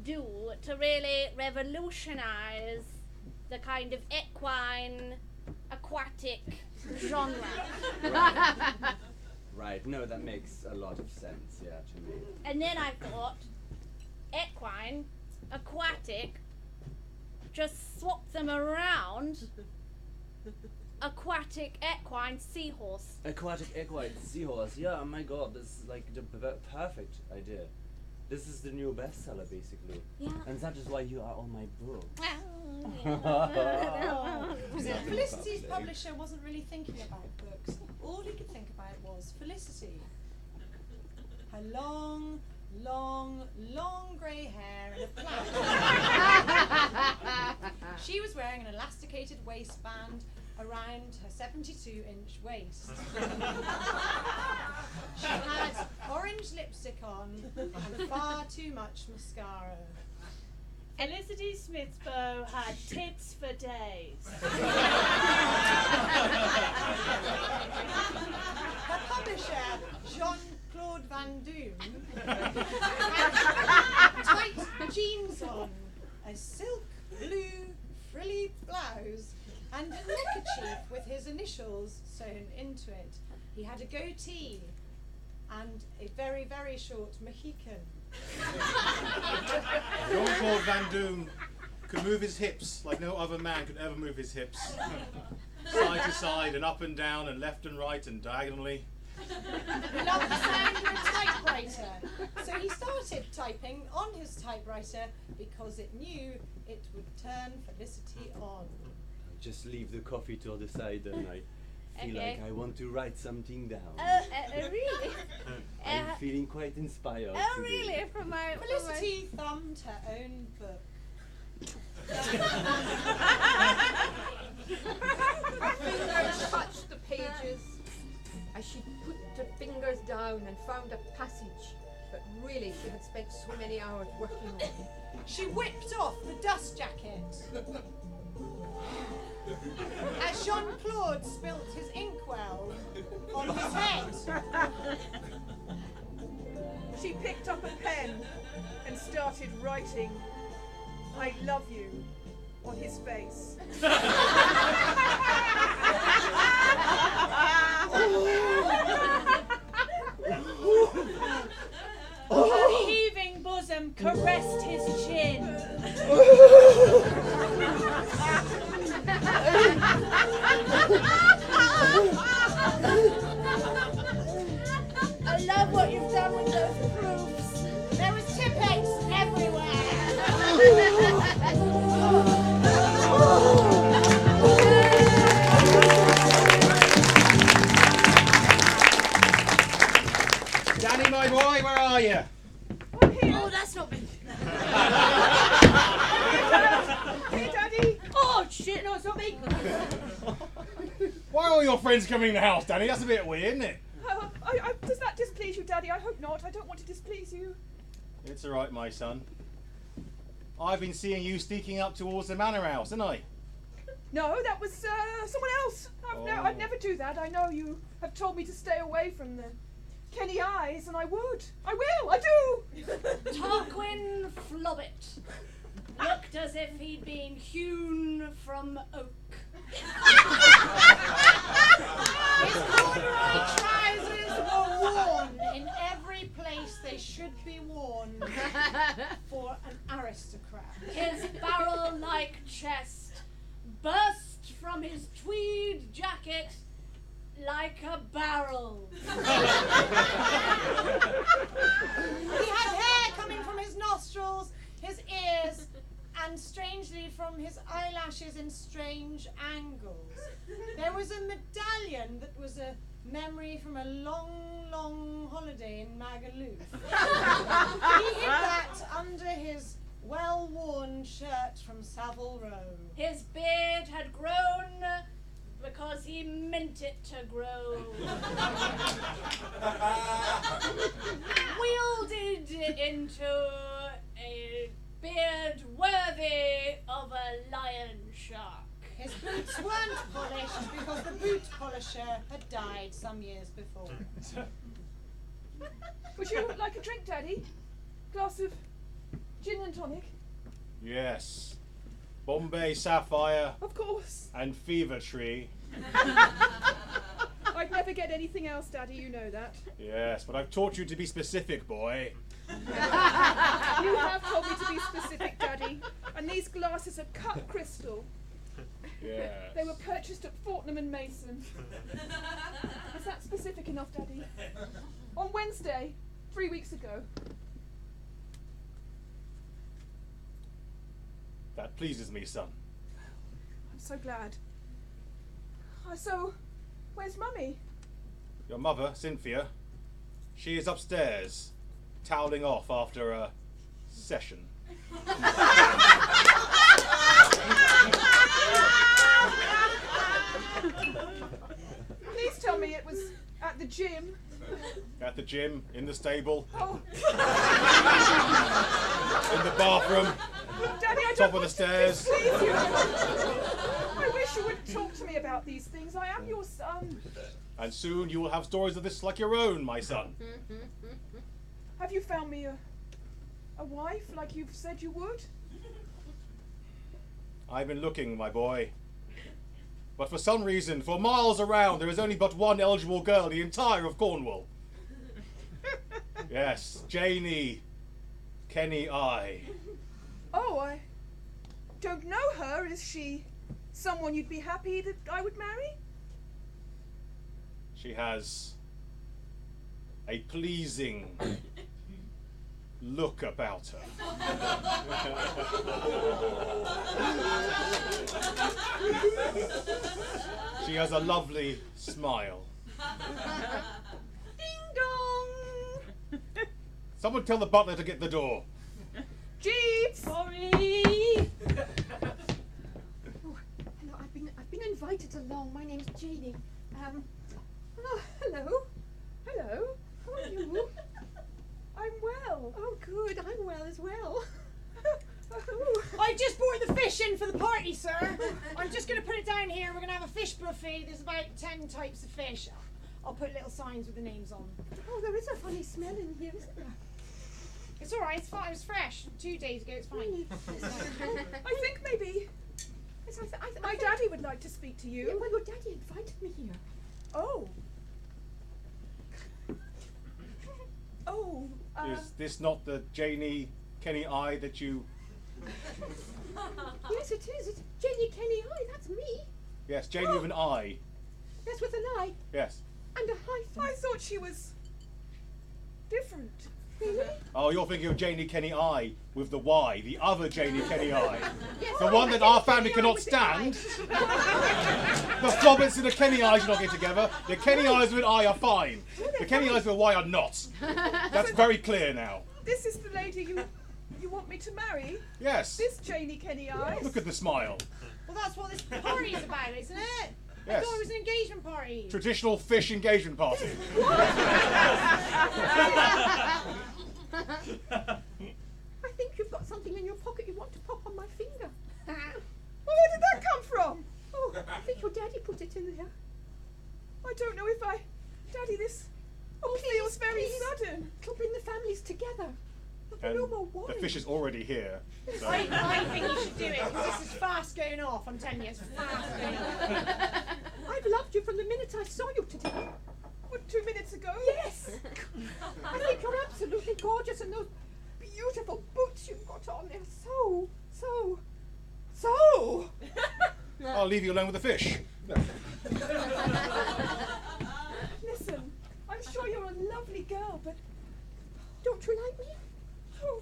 do to really revolutionise the kind of equine, aquatic genre? Right. No, that makes a lot of sense, yeah, to me. And then I thought, equine, aquatic, just swap them around. Aquatic, equine, seahorse. Aquatic equine seahorse. Yeah, oh my god, this is like the perfect idea. This is the new bestseller, basically. Yeah. And that is why you are on my book. Felicity's publisher wasn't really thinking about books. All he could think about was Felicity. Her long, grey hair and a plaid. She was wearing an elasticated waistband around her 72-inch waist. She had orange lipstick on and far too much mascara. Felicity Smithsbow had tits for days. Her publisher, Jean-Claude Van Doom, had tight jeans on, a silk blue frilly blouse and a neckerchief with his initials sewn into it. He had a goatee and a very, very short Mohican. Jean-Claude Van Damme could move his hips like no other man could ever move his hips. Side to side and up and down and left and right and diagonally. He loved the sound of a typewriter, so he started typing on his typewriter because it knew it would turn Felicity on. I just leave the coffee to the side and I feel Okay. like I want to write something down. Really? I'm feeling quite inspired Oh, today. really? From my Felicity thumbed her own book. Her fingers touched the pages as she put her fingers down and found a passage that really she had spent so many hours working on. She whipped off the dust jacket. As Jean-Claude spilt his inkwell on his head. She picked up a pen and started writing, "I love you," on his face. Her heaving bosom caressed his chin. I love what you've done with those proofs. There was Tipp-Ex everywhere. Danny, my boy, where are you? Oh, that's not me. Hey, Daddy! Oh, shit, no, it's not me. Why are all your friends coming in the house, Danny? That's a bit weird, isn't it? Does that displease you, Daddy? I hope not. I don't want to displease you. It's all right, my son. I've been seeing you sneaking up towards the manor house, haven't I? No, that was someone else. I'd never do that. I know you have told me to stay away from the Kenny eyes, and I would. I will. I do. Tarquin Flobbit looked as if he'd been hewn from oak. His corduroy trousers were worn in every place they should be worn for an aristocrat. His barrel-like chest burst from his tweed jacket like a barrel. He had hair coming from his nostrils, his ears, and strangely from his eyelashes in strange angles. There was a medallion that was a memory from a long, long holiday in Magaluf. He hid that under his well-worn shirt from Savile Row. His beard had grown because he meant it to grow. Wielded into a beard worthy of a lion shark. His boots weren't polished because the boot polisher had died some years before. Would you like a drink, Daddy? Glass of gin and tonic? Yes. Bombay Sapphire Of course. and Fever Tree. I'd never get anything else, Daddy. You know that. Yes, but I've taught you to be specific, boy. You have told me to be specific, Daddy. And these glasses are cut crystal. Yes. They were purchased at Fortnum and Mason. Is that specific enough, Daddy? On Wednesday, 3 weeks ago. That pleases me, son. I'm so glad. So, where's Mummy? Your mother, Cynthia, she is upstairs, toweling off after a session. Please tell me it was at the gym. At the gym, in the stable, Oh. in the bathroom, Daddy, I top don't of the want to stairs. displease you. I wish you would talk to me about these things. I am your son. And soon you will have stories of this like your own, my son. Have you found me a wife like you've said you would? I've been looking, my boy. But for some reason, for miles around, there is only but one eligible girl in the entire of Cornwall. Yes, Janie Kenny I. Oh, I don't know her. Is she someone you'd be happy that I would marry? She has a pleasing look about her. She has a lovely smile. Ding dong! Someone tell the butler to get the door. Jeep! Sorry. Oh, hello. I've been invited along. My name's Janie. Oh, hello. Hello. How are you? I'm well. Oh, good. I'm well as well. I just brought the fish in for the party, sir. I'm just going to put it down here. We're going to have a fish buffet. There's about 10 types of fish. I'll put little signs with the names on. Oh, there is a funny smell in here, isn't there? It's all right. It's fine. It was fresh 2 days ago. It's fine. I think maybe my daddy would like to speak to you. Yeah, well, your daddy invited me here. Oh. Oh. Is this not the Janie Kenny I that you... Yes, it is. It's Janie Kenny I. That's me. Yes, Janie with an I. That's with an I Yes. and a hyphen. I thought she was different. Really? Oh, you're thinking of Janie Kenny I with the Y, the other Janie Kenny I. Yes, The one that our family Kenny I cannot with the I. stand. The Flobbits and the Kenny I's do not get together. The Kenny I's with I are fine. The Kenny I's with Y are not. That's very clear now. This is the lady you want me to marry? Yes. This Janie Kenny I. Look at the smile. Well, that's what this party is about, isn't it? I Yes. thought it was an engagement party. Traditional fish engagement party. I think you've got something in your pocket you want to pop on my finger. Well, where did that come from? Oh, I think your daddy put it in there. I don't know if Daddy, this all feels very sudden. Clubbing the families together. And No more wine. the fish is already here. So. I think you should do it because this is fast going off. I'm telling you, it's fast going off. I've loved you from the minute I saw you today. What, 2 minutes ago? Yes. I think you're absolutely gorgeous, and those beautiful boots you've got on, they're so. I'll leave you alone with the fish. Listen, I'm sure you're a lovely girl, but Don't you like me? oh,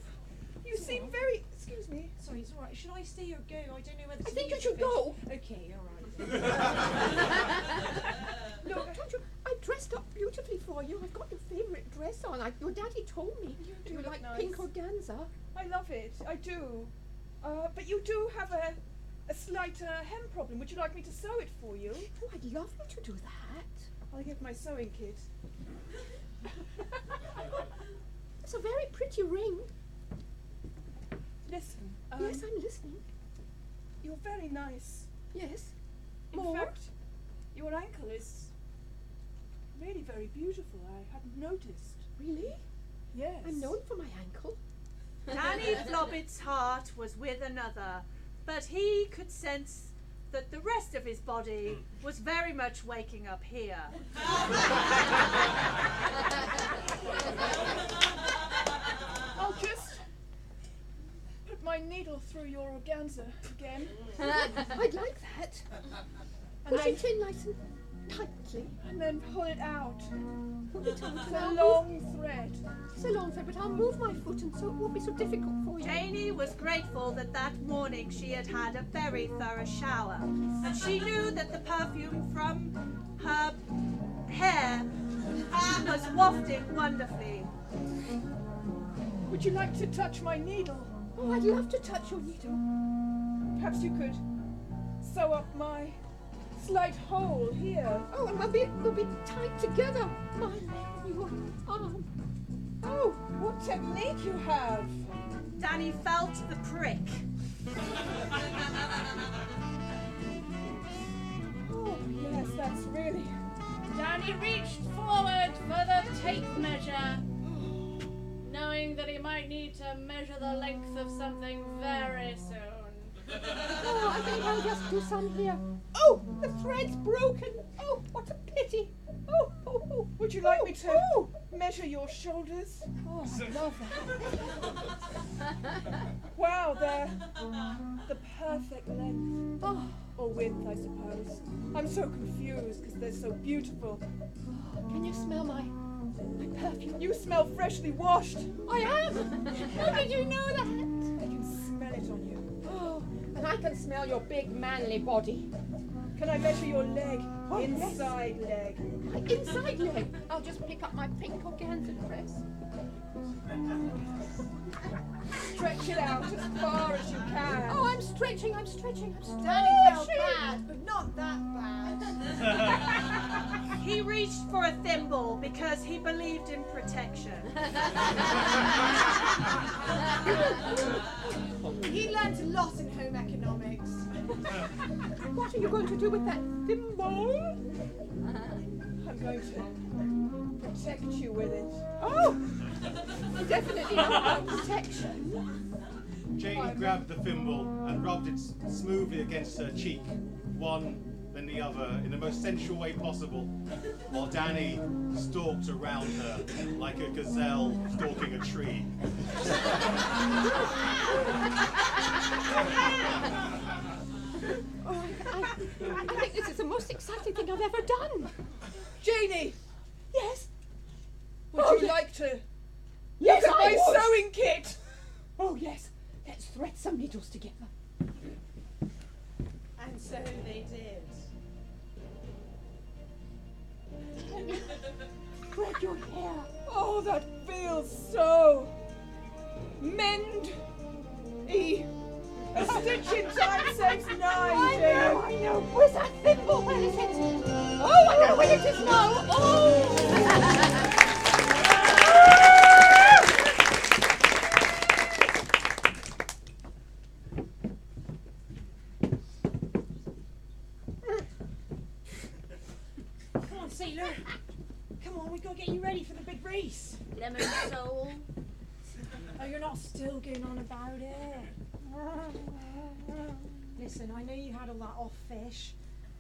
you seem very. Excuse me. Sorry, it's all right. Should I stay or go? I don't know whether. I to think you leave should the fish. go. Okay, all right. No, don't you? I dressed up beautifully for you. I've got your favourite dress on. Your daddy told me. do You look like nice. pink organza? I love it. I do. But you do have a slight hem problem. Would you like me to sew it for you? Oh, I'd love you to do that. I'll get my sewing kit. It's a very pretty ring. Listen. Yes, I'm listening. You're very nice. Yes. In More? fact, your ankle is really very beautiful. I hadn't noticed. Really? Yes. I'm known for my ankle. Danny Flobbit's heart was with another, but he could sense that the rest of his body was very much waking up here. I'll just put my needle through your organza again. I'd like that. And Push then, it in nice and tightly. and then pull it out. Pull it out. It's and a I'll long thread. It's a long thread, but I'll move my foot, and so it won't be so difficult for you. Janie was grateful that that morning she had had a very thorough shower, and she knew that the perfume from her hair was wafting wonderfully. Would you like to touch my needle? Oh, I'd love to touch your needle. Perhaps you could sew up my slight hole here. Oh, and we'll be tied together. My leg, your arm. Oh, what technique you have! Danny felt the prick. Oh, yes, that's really. Danny reached forward for the tape measure, knowing that he might need to measure the length of something very soon. Oh, I think I'll just do some here. Oh, the thread's broken. Oh, what a pity. Oh, oh, oh. Would you like me to measure your shoulders? Oh, I love that. Wow, they're the perfect length. Oh. Or width, I suppose. I'm so confused because they're so beautiful. Can you smell my perfume? You smell freshly washed. I am. How did you know that? I can smell it on you. Oh, and I can smell your big manly body. Can I measure your leg? Oh, Inside leg. My inside leg. I'll just pick up my pink organza dress. Stretch it out as far as you can. Oh, I'm stretching. Danny felt bad, but not that bad. He reached for a thimble because he believed in protection. He learnt a lot in home economics. What are you going to do with that thimble? I'm going to protect you with it. Oh, I definitely know about protection. Janie grabbed the thimble and rubbed it smoothly against her cheek, one then the other, in the most sensual way possible, while Danny stalked around her like a gazelle stalking a tree. Oh, I think this is the most exciting thing I've ever done. Janie! Yes? Would you like to Yes, look at I my would. sewing kit? Oh, yes. Let's thread some needles together. And so they did. Thread your hair. Oh, that feels so mend-y. A stitch in time saves 9, Jane. I know. Where's that thimble? Where is it? Oh, I know where it is now. Oh! Come on, Sailor. Come on, we've got to get you ready for the big race. Lemon soul. Oh, you're not still going on about it. Listen, I know you had all that off fish,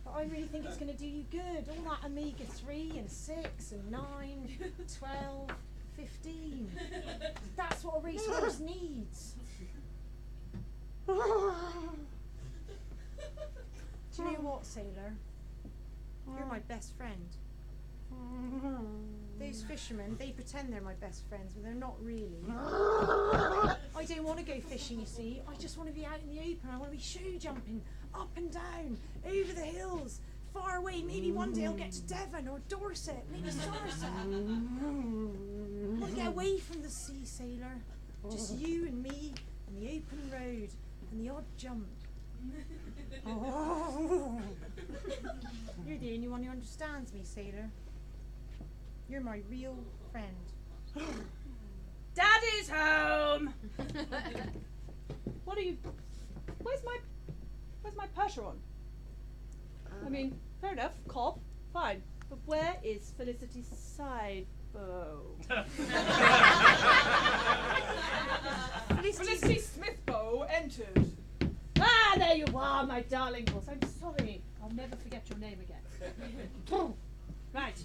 but I really think it's going to do you good. All that omega-3 and 6 and 9, 12, 15. That's what a racehorse needs. Do you know what, Sailor? You're my best friend. Those fishermen, they pretend they're my best friends, but they're not really. I don't want to go fishing, you see. I just want to be out in the open. I want to be show jumping up and down, over the hills, far away. Maybe one day I'll get to Devon or Dorset, maybe Somerset. I want to get away from the sea, Sailor. Just you and me and the open road and the odd jump. You're the only one who understands me, Sailor. You're my real friend. Daddy's home. What are you? Where's my Percheron? I mean, fair enough, cob, fine. But where is Felicity's side bow? Felicity Smithbow entered. Ah, there you are, my darling horse. I'm sorry. I'll never forget your name again. Right.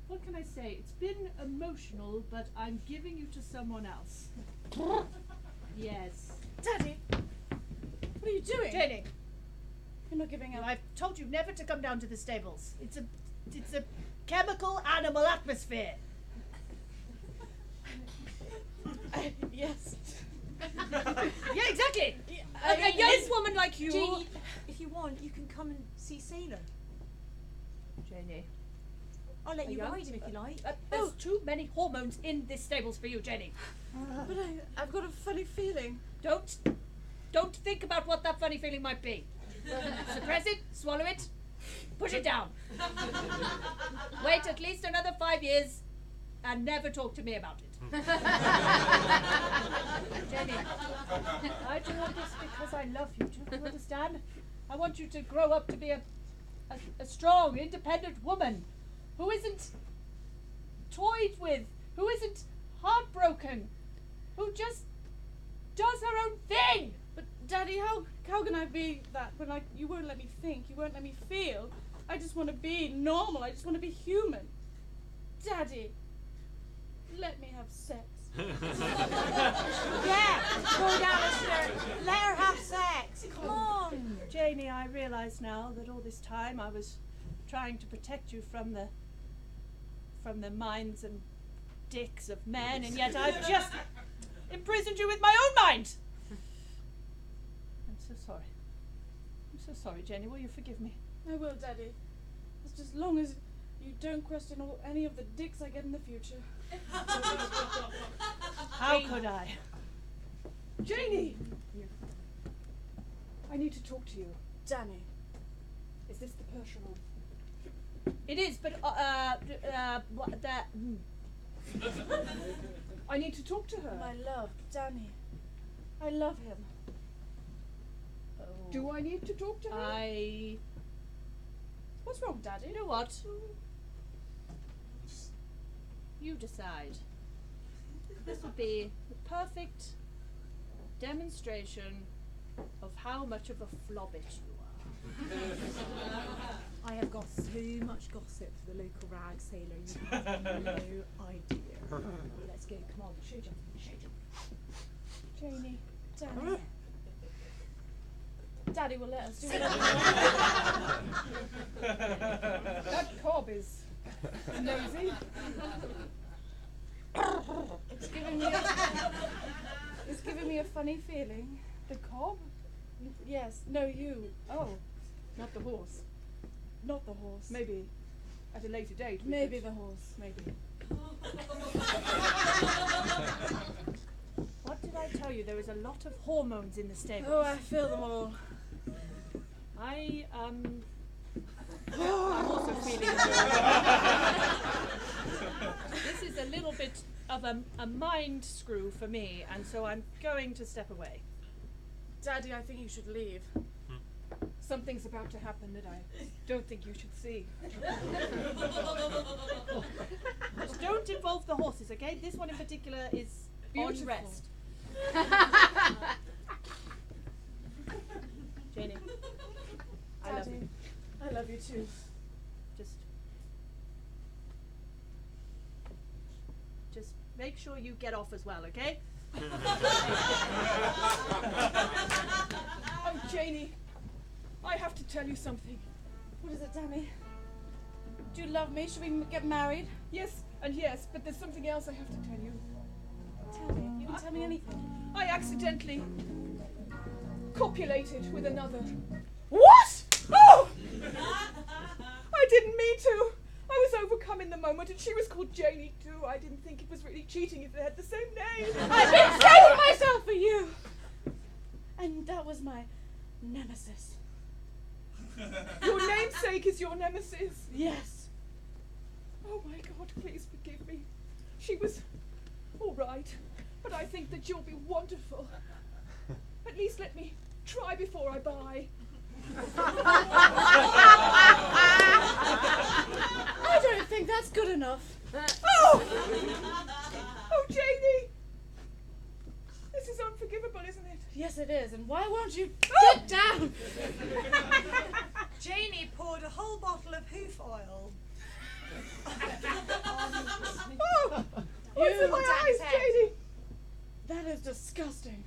What can I say? It's been emotional, but I'm giving you to someone else. Yes. Daddy, what are you doing? Janie. You're not giving up. I've told you never to come down to the stables. It's a chemical animal atmosphere. Yes. Yeah, exactly. A young woman like you. Janie, if you want, you can come and see Sailor. Janie. I'll let Are you you? ride him if you like. There's too many hormones in this stables for you, Jenny. But I've got a funny feeling. Don't think about what that funny feeling might be. Suppress it, swallow it, push it down. Wait at least another 5 years and never talk to me about it. Jenny, I do all this because I love you. Do you understand? I want you to grow up to be a strong, independent woman who isn't toyed with, who isn't heartbroken, who just does her own thing. But Daddy, how can I be that when you won't let me think, you won't let me feel? I just want to be normal. I just want to be human. Daddy, let me have sex. Yeah, good Alistair. Let her have sex. Come on. Janie, I realise now that all this time I was trying to protect you from the minds and dicks of men, and yet I've just imprisoned you with my own mind. I'm so sorry. I'm so sorry, Janie. Will you forgive me? I will, Daddy. It's just as long as you don't question any of the dicks I get in the future. How could I? Janie! I need to talk to you. Danny. Is this the Persian room? It is, but what that? I need to talk to her. My love, Danny. I love him. Oh. Do I need to talk to her? What's wrong, Daddy? You know what? You decide. This would be the perfect demonstration of how much of a flobbit you are. I have got so much gossip for the local rag sailor, you have no idea. Let's go, come on, show jump. Janie, Danny. Daddy will let us do it. That cob is nosy. It's giving me a funny feeling. The cob? Yes. No, you. Oh, not the horse. Not the horse. Maybe at a later date. Maybe the horse. Maybe. What did I tell you? There is a lot of hormones in the stable. Oh, I feel them all. I'm also feeling this is a little bit of a mind screw for me, and so I'm going to step away. Daddy, I think you should leave. Something's about to happen that I don't think you should see. Just don't involve the horses, okay? This one in particular is Beautiful. on rest. Janie, I love you. I love you too. Just make sure you get off as well, okay? Oh, Janie, I have to tell you something. What is it, Danny? Do you love me? Should we get married? Yes, and yes, but there's something else I have to tell you. Tell me. You can tell me anything. I accidentally copulated with another. What? Oh! I didn't mean to. I was overcome in the moment, and she was called Janie too. I didn't think it was really cheating if they had the same name. I've been saving myself for you. And that was my nemesis. Your namesake is your nemesis? Yes. Oh my God, please forgive me. She was all right, but I think that you'll be wonderful. At least let me try before I buy. I don't think that's good enough. Oh! Oh, Janie! This is unforgivable, isn't it? Yes, it is. And why won't you get down? Janie poured a whole bottle of hoof oil. Oh! What's in my eyes, Janie? That is disgusting.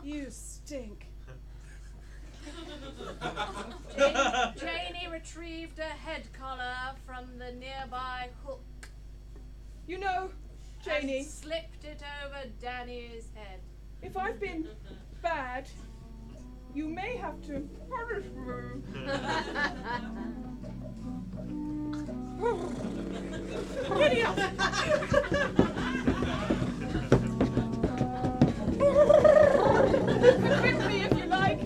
You stink. Janie retrieved a head collar from the nearby hook. You know, Janie, and slipped it over Danny's head. If I've been bad, you may have to punish me. Giddy up! Whip me if you like.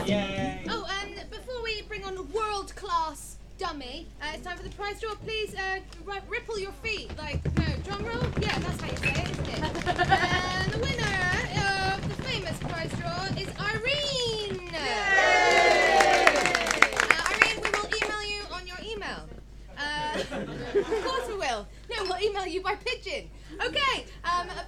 Yay. Oh, and before we bring on a world-class dummy, it's time for the prize draw. Please ripple your feet. Like, no, drum roll? Yeah, that's how you say it, isn't it? And the winner of the famous prize draw is Irene. Irene, we will email you on your email. Of course we will. No, we'll email you by pigeon. Okay,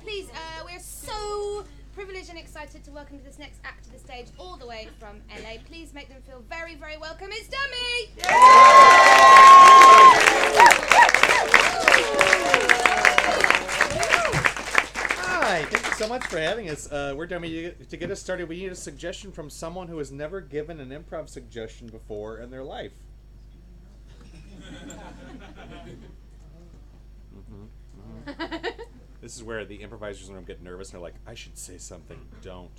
please, we're so privileged and excited to welcome to this next act to the stage all the way from LA. Please make them feel very, very welcome. It's Dummy! Hi, thank you so much for having us. We're Dummy. To get us started, we need a suggestion from someone who has never given an improv suggestion before in their life. This is where the improvisers in the room get nervous and they're like, I should say something. Don't.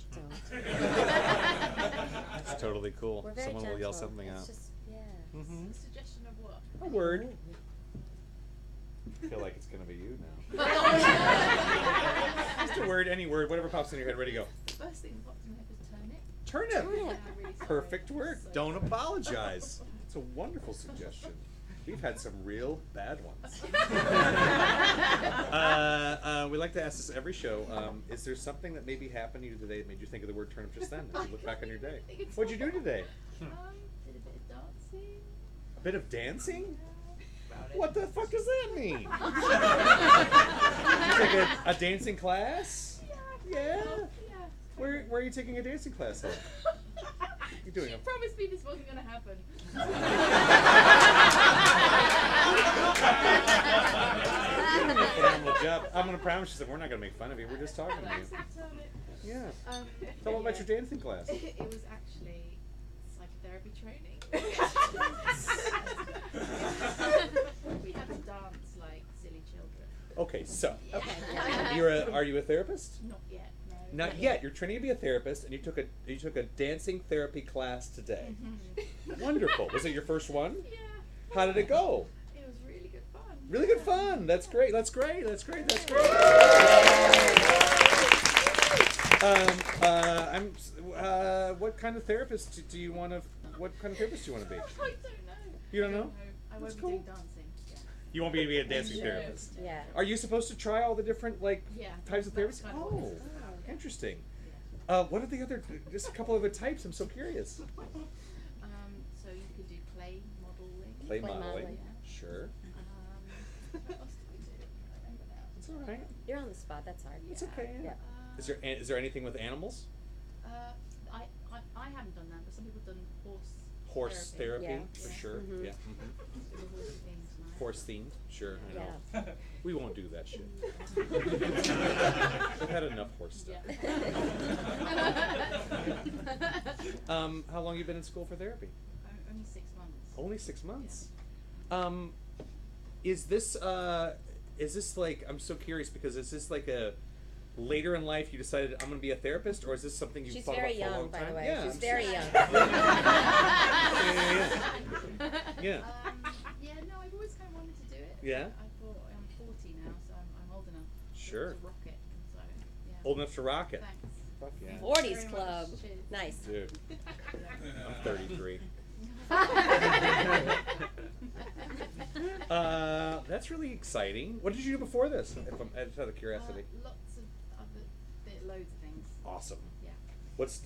It's totally cool. We're very Someone will yell gentle. something It's out. just, yeah. Mhm. Suggestion of what? A word. I feel like it's going to be you now. Just a word, any word, whatever pops in your head. Ready to go. First thing that popped in my head was turnip. Turnip. Yeah, really sorry. Perfect word. Don't apologize. It's a wonderful suggestion. We've had some real bad ones. We like to ask this every show. Is there something that maybe happened to you today that made you think of the word turnip just then? As you look back on your day. What'd you do today? Did a bit of dancing. A bit of dancing? What the fuck does that mean? You take a dancing class? Yeah. Where are you taking a dancing class at? You doing She it? promised me this wasn't going to happen. You're doing a phenomenal job. I'm going to promise you that we're not going to make fun of you. We're just talking to you. Yeah. Tell them about your dancing class. It was actually psychotherapy training. We had to dance like silly children. Okay, so Yeah. are you a therapist? Not yet, no. Not yet. You're training to be a therapist, and you took a dancing therapy class today. Wonderful. Was it your first one? Yeah. How did it go? It was really good fun. Really good fun. That's great. That's great. That's great. That's great. What kind of therapist do you want to? What kind of therapist do you want to be? I don't know. You don't know? I won't That's be cool. doing dancing. Yeah. You won't be a dancing Yeah. therapist. Yeah. Are you supposed to try all the different Yeah, types of that's therapies? kind of what Oh, it's about, yeah. interesting. What are the other? Just a couple of the types. I'm so curious. So you could do clay modeling. Play modeling. Sure. What else did we do? I don't remember now. It's all right. You're on the spot. That's hard. It's okay. Yeah. Is there anything with animals? I haven't done that, but some people have done Horse therapy, Yeah. for Yeah. sure. Mhm. Yeah. Horse themed, sure. I know. We won't do that shit. We've had enough horse stuff. How long you been in school for therapy? Only 6 months. Only 6 months. Is this like, I'm so curious because is this like a later in life you decided I'm going to be a therapist, or is this something you've She's thought very about for a young, long by time? the way. Yeah, She's I'm very so- young. Yeah. Yeah, no, I've always kind of wanted to do it. Yeah? I thought I'm 40 now, so I'm old enough Sure. to rock it. So, yeah. Old enough to rock it. Thanks. Fuck yeah. 40s Very club. much. Cheers. Nice. Dude. I'm 33. That's really exciting. What did you do before this? If I'm out of curiosity. Lots of other, loads of things. Awesome. Yeah.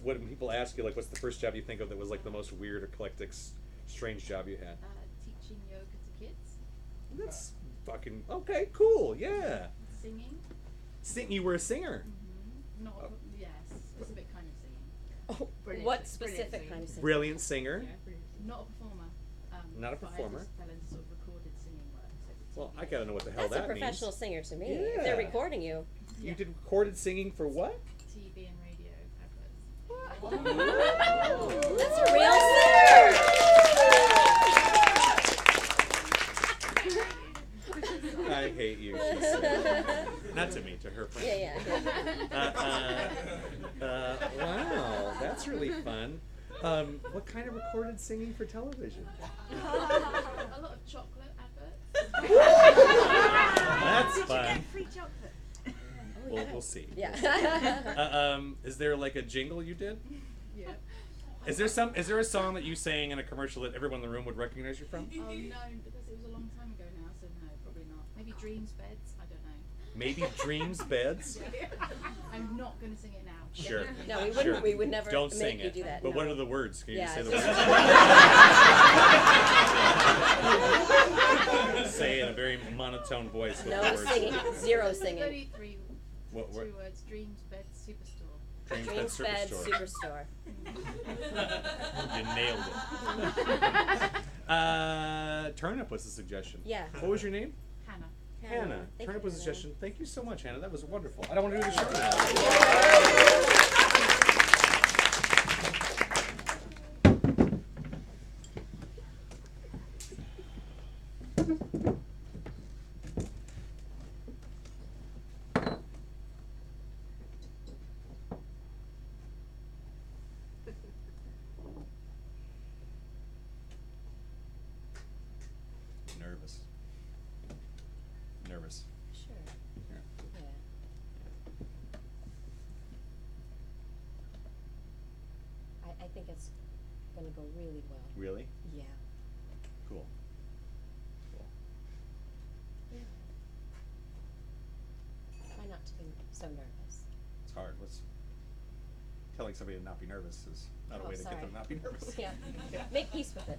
When people ask you like, what's the first job you think of that was like the most weird, eclectic, strange job you had? Teaching yoga to kids. That's fucking okay. Cool. Yeah. Singing. You were a singer. Not. Yes, it's a bit kind of singing. Oh, what specific kind of singing? Brilliant singer. Not a performer. Not a but performer. I just fell into sort of recorded singing work. So Well, I gotta know what the hell That's that a professional means. singer to me. Yeah. If they're recording you. You did recorded singing for what? TV and radio That's a real singer. I hate you. She said. Not to me, to her friend. Yeah. Wow, that's really fun. What kind of recorded singing for television? A lot of chocolate adverts. That's Did fun. you get free chocolate? We'll see. Yeah. Is there like a jingle you did? Yeah. Is there a song that you sang in a commercial that everyone in the room would recognize you from? Oh no, because it was a long time ago now, so no, probably not. Maybe Dreams Beds, I don't know. Maybe Dreams Beds? I'm not going to sing it now. Sure. No, we wouldn't. Sure. We would never Don't make sing you it. do that. But no. what are the words? Can you just say the it's- words? Say in a very monotone voice. With No the words. singing. Zero singing. Only three. What word? 2 words. Dreams Beds Superstore. Dreams Bed Superstore. You nailed it. Turnip was the suggestion. Yeah. What was your name? Hannah. Hannah. Thank Turnip you, was a Hannah. suggestion. Thank you so much, Hannah. That was wonderful. I don't want to do the show now. Nervous. Sure. Yeah. Yeah. I think it's gonna go really well. Really? Yeah. Cool. Cool. Yeah. Try not to be so nervous. It's hard. Telling somebody to not be nervous is not a way to sorry. get them to not be nervous. Yeah. Make peace with it.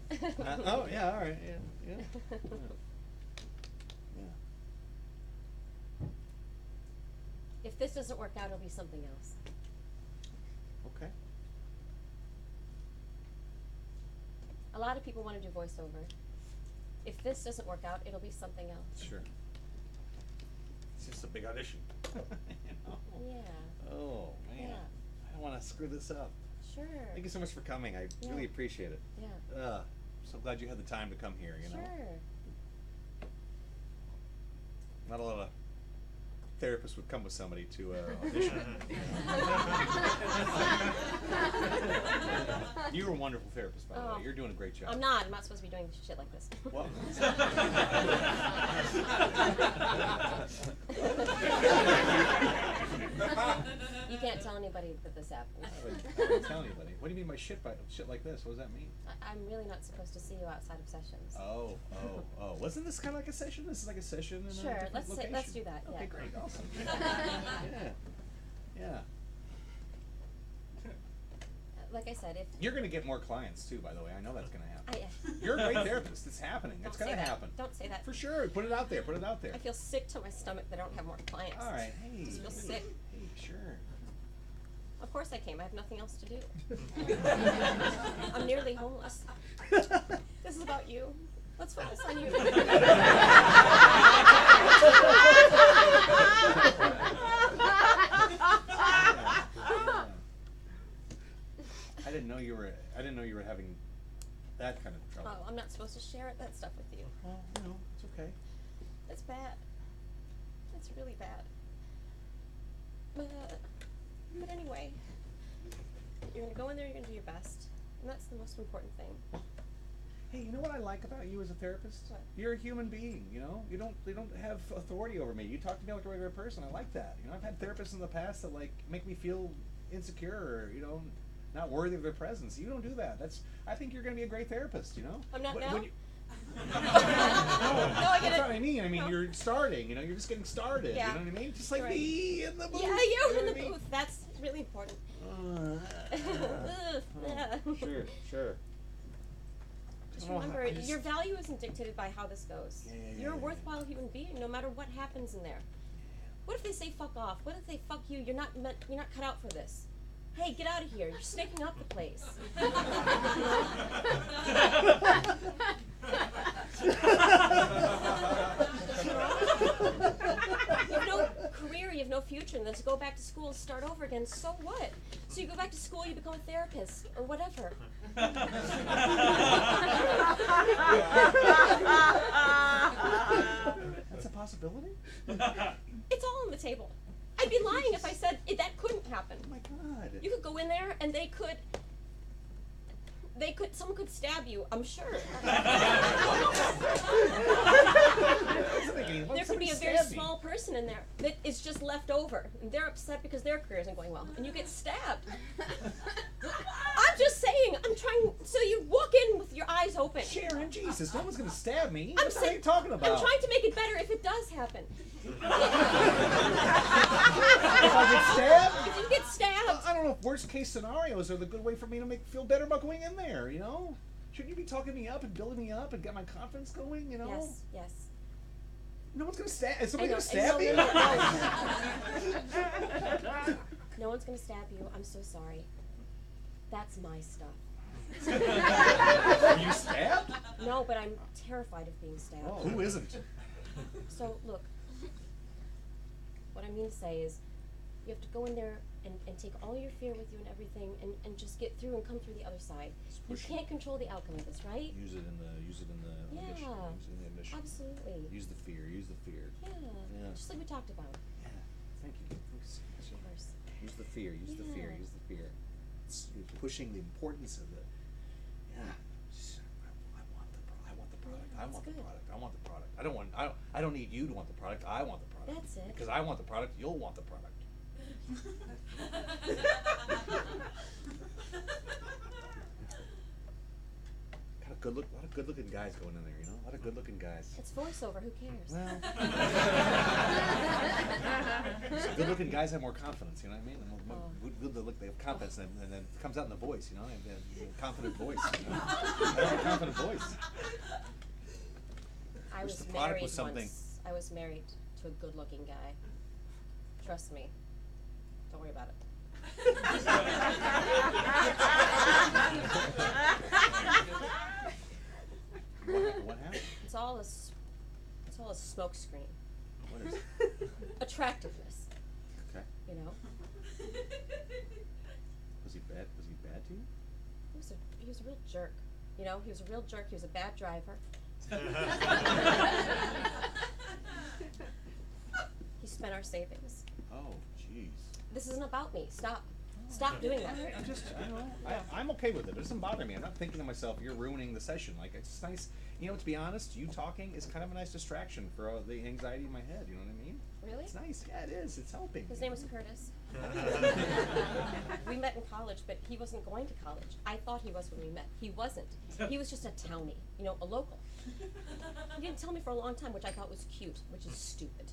Oh yeah. All right. Yeah. Yeah. Yeah. If this doesn't work out, it'll be something else. Okay. A lot of people want to do voiceover. If this doesn't work out, it'll be something else. Sure. It's just a big audition. You know? Yeah. Oh man. Yeah. I don't want to screw this up. Sure. Thank you so much for coming. I Yeah. really appreciate it. Yeah. So glad you had the time to come here. You know. Sure. Not a lot of therapists would come with somebody to audition. You're a wonderful therapist, by the way. You're doing a great job. I'm not. I'm not supposed to be doing shit like this. Well. You can't tell anybody that this happened. I wouldn't tell anybody. What do you mean by shit like this? What does that mean? I'm really not supposed to see you outside of sessions. Oh. Wasn't this kind of like a session? This is like a session in a Sure. different Let's location. do that. Okay, Yeah. great, awesome. Yeah. Like I said, if You're gonna get more clients too, by the way. I know that's gonna happen. I, You're a great therapist. It's happening. Don't It's gonna say that. happen. Don't say that. For sure. Put it out there. Put it out there. I feel sick to my stomach that I don't have more clients. All right. Hey. I just feel sick. Hey, sure. Of course I came. I have nothing else to do. I'm nearly homeless. This is about you. Let's focus on you. I didn't know you were having that kind of trouble. Oh, I'm not supposed to share that stuff with you. Well, no, it's okay. It's bad. It's really bad. But anyway, you're gonna go in there. You're gonna do your best, and that's the most important thing. Hey, you know what I like about you as a therapist? What? You're a human being, you know? You don't have authority over me. You talk to me like a regular person. I like that. You know, I've had therapists in the past that like make me feel insecure or, you know, not worthy of their presence. You don't do that. I think you're gonna be a great therapist, you know? I'm not When now? you- No, I get That's it. what I mean. I mean, No. you're starting, you know, you're just getting started. Yeah. You know what I mean? Just like You're right. me in the booth. Yeah, you you know in what the I mean? booth. That's really important. Sure. Just I don't know remember, how- I just- your value isn't dictated by how this goes. You're a worthwhile human being, no matter what happens in there. What if they say fuck off? What if they fuck you? You're not cut out for this. Hey, get out of here! You're snaking up the place. You have no career, you have no future, and then to go back to school and start over again, so what? So you go back to school, you become a therapist, or whatever. That's a possibility? It's all on the table. I'd be lying if I said that couldn't happen. Oh my God. You could go in there and someone could stab you, I'm sure. There could be a very small person in there that is just left over, and they're upset because their career isn't going well, and you get stabbed. I'm just saying, Sharon, Jesus, no one's gonna stab me. I'm What are you talking about? I'm trying to make it better if it does happen. If I get stabbed? If you get stabbed. I don't know if worst case scenarios are the good way for me to feel better about going in there, you know? Shouldn't you be talking me up and building me up and get my confidence going, you know? Yes, yes. No one's gonna stab. Is somebody I gonna know- stab me? No one's gonna stab you. I'm so sorry. That's my stuff. Are you stabbed? No, but I'm terrified of being stabbed. Oh, who isn't? So look, what I mean to say is, you have to go in there and take all your fear with you and everything, and just get through and come through the other side. You can't control the outcome of this, right? Use it in the Yeah. Use it in the mission. Absolutely. Use the fear. Yeah. Just like we talked about. Yeah. Thank you. Thanks. Of course. Use the fear. Use the fear. Yeah. Use the fear. It's pushing the importance of it. Yeah. I want the product. I want the product. I want the product. I don't need you to want the product. I want the product. That's it. Because I want the product, you'll want the product. Got a lot of good-looking guys going in there, you know. A lot of good-looking guys. It's voiceover. Who cares? Well, so good-looking guys have more confidence. You know what I mean? Good look, they have confidence, and then it comes out in the voice. You know, they have a confident voice. You know? I have a confident voice. I was the product married was something. once. I was married to a good-looking guy. Trust me. Don't worry about it. What happened? It's all a smoke screen. What is it? Attractiveness. Okay. You know. Was he bad? Was he bad to you? He was a real jerk. You know, he was a real jerk. He was a bad driver. He spent our savings. Oh, jeez. This isn't about me. Stop doing that. I'm okay with it. It doesn't bother me. I'm not thinking to myself, you're ruining the session. Like, it's nice. You know, to be honest, you talking is kind of a nice distraction for all the anxiety in my head. You know what I mean? Really? It's nice. Yeah, it is. It's helping. His name was Curtis. We met in college, but he wasn't going to college. I thought he was when we met. He wasn't. He was just a townie, you know, a local. He didn't tell me for a long time, which I thought was cute, which is stupid.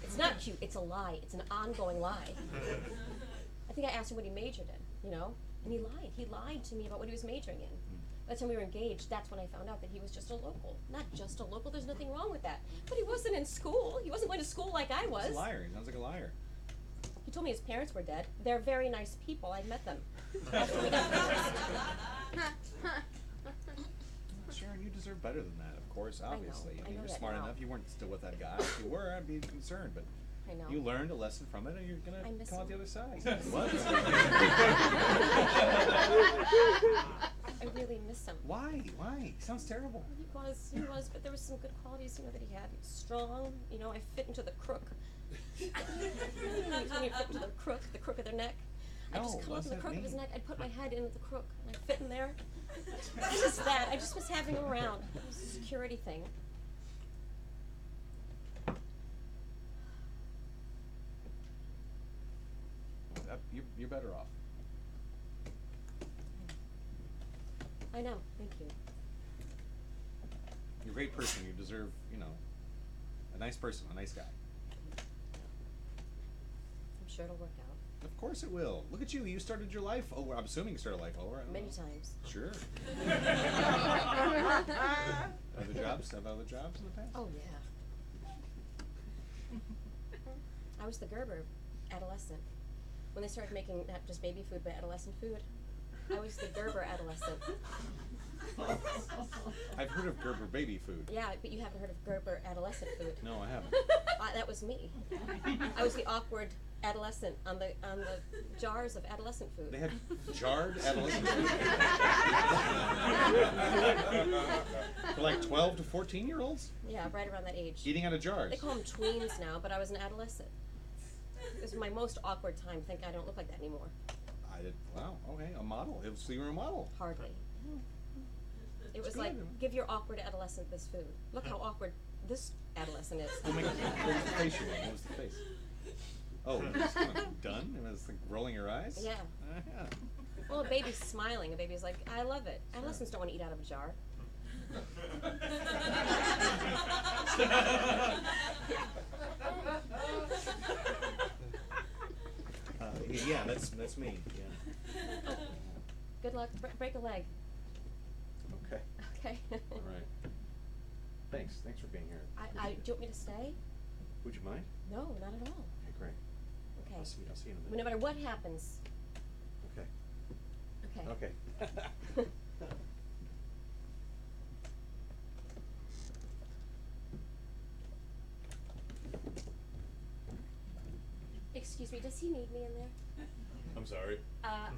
It's not cute. It's a lie. It's an ongoing lie. I think I asked him what he majored in, you know, and he lied. He lied to me about what he was majoring in. By the time we were engaged, that's when I found out that he was just a local. Not just a local. There's nothing wrong with that. But he wasn't in school. He wasn't going to school like I was. He's a liar. He sounds like a liar. He told me his parents were dead. They're very nice people. I met them after we got divorced. Sharon, you deserve better than that, of course, obviously. I know You're that smart now. enough. You weren't still with that guy. If you were, I'd be concerned. But I know. you learned a lesson from it, and you're going I to miss come out the him. other side. I really miss him. Why? Why? He sounds terrible. He was, but there was some good qualities, you know, that he had. He was strong, you know, I fit into the crook. You fit into the crook of their neck. I'd just come up in the crook of his neck, I'd put my head into the crook, and I'd fit in there. It's just that. I just was having him around. It was a security thing. You're better off. I know, thank you. You're a great person. You deserve, you know, a nice person, a nice guy. I'm sure it'll work out. Of course it will. Look at you. You started your life over. I'm assuming you started life over. I don't Many know. times. Sure. Other jobs? Have other jobs in the past? Oh, yeah. I was the Gerber adolescent. When they started making not just baby food, but adolescent food, I was the Gerber adolescent. I've heard of Gerber baby food. Yeah, but you haven't heard of Gerber adolescent food. No, I haven't. That was me. I was the awkward adolescent on the jars of adolescent food. They had jarred adolescent food? For like 12 to 14-year-olds? Yeah, right around that age. Eating out of jars? They call them tweens now, but I was an adolescent. It was my most awkward time. Thank God I don't look like that anymore. I did. Wow, okay. A model. So you were a model. Hardly. It was good. like, give your awkward adolescent this food. Look how awkward this adolescent is. What was the face you made? What was the face? Oh, it was kind of done? It was like rolling your eyes? Yeah. Yeah. Well, a baby's smiling. A baby's like, I love it. Adolescents don't want to eat out of a jar. Yeah, that's me. Yeah. Good luck. Break a leg. Okay. Okay. All right. Thanks for being here. Do you want me to stay? Would you mind? No, not at all. Okay, great. Okay. I'll see you in a minute. No matter what happens. Okay. Okay. Okay. Excuse me, does he need me in there? I'm sorry. I'm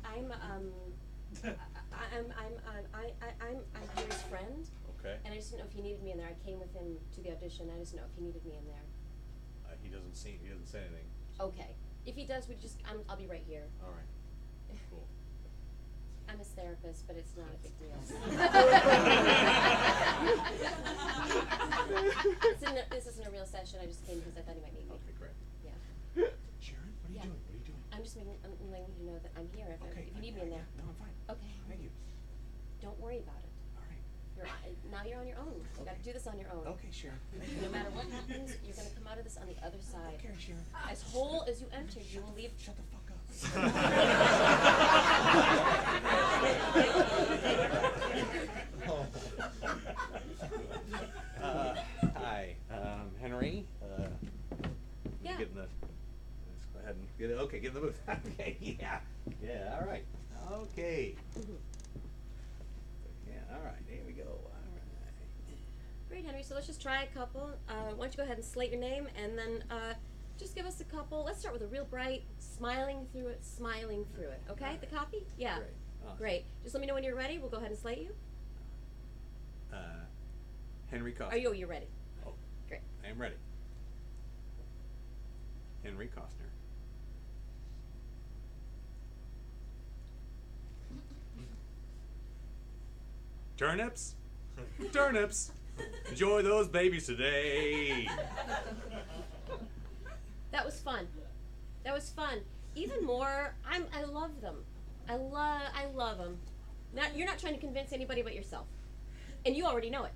Harry's friend. Okay. And I just didn't know if he needed me in there. I came with him to the audition. I just didn't know if he needed me in there. He doesn't say anything. Okay. If he does, I'll be right here. All right. Cool. I'm his therapist, but it's not a big deal. This isn't a real session. I just came because I thought he might need me. Okay, great. Yeah. Sharon, what are you doing? What are you doing? I'm just letting you know that I'm here if you need me in there. No, I'm fine. Okay. Thank you. Don't worry about it. All right. Now you're on your own. You got to do this on your own. Okay, Sharon. No matter what happens, you're going to come out of this on the other side. Okay, Sharon. As whole as you entered, you will leave. Shut the fuck up. Hi, Henry. Yeah. Get in the. Let's go ahead and get it. Okay, get in the booth. Okay, yeah. Yeah, all right. Okay. Yeah, all right. There we go. All right. Great, Henry. So let's just try a couple. Why don't you go ahead and slate your name, and then just give us a couple. Let's start with a real bright, smiling through it. Okay, the copy? Yeah. Great. Awesome. Great. Just let me know when you're ready. We'll go ahead and slate you. Henry Costner. Are you ready? Oh, great. I am ready. Henry Costner. Turnips? Turnips! Enjoy those babies today! That was fun. Even more, I love them. I love them. You're not trying to convince anybody but yourself. And you already know it.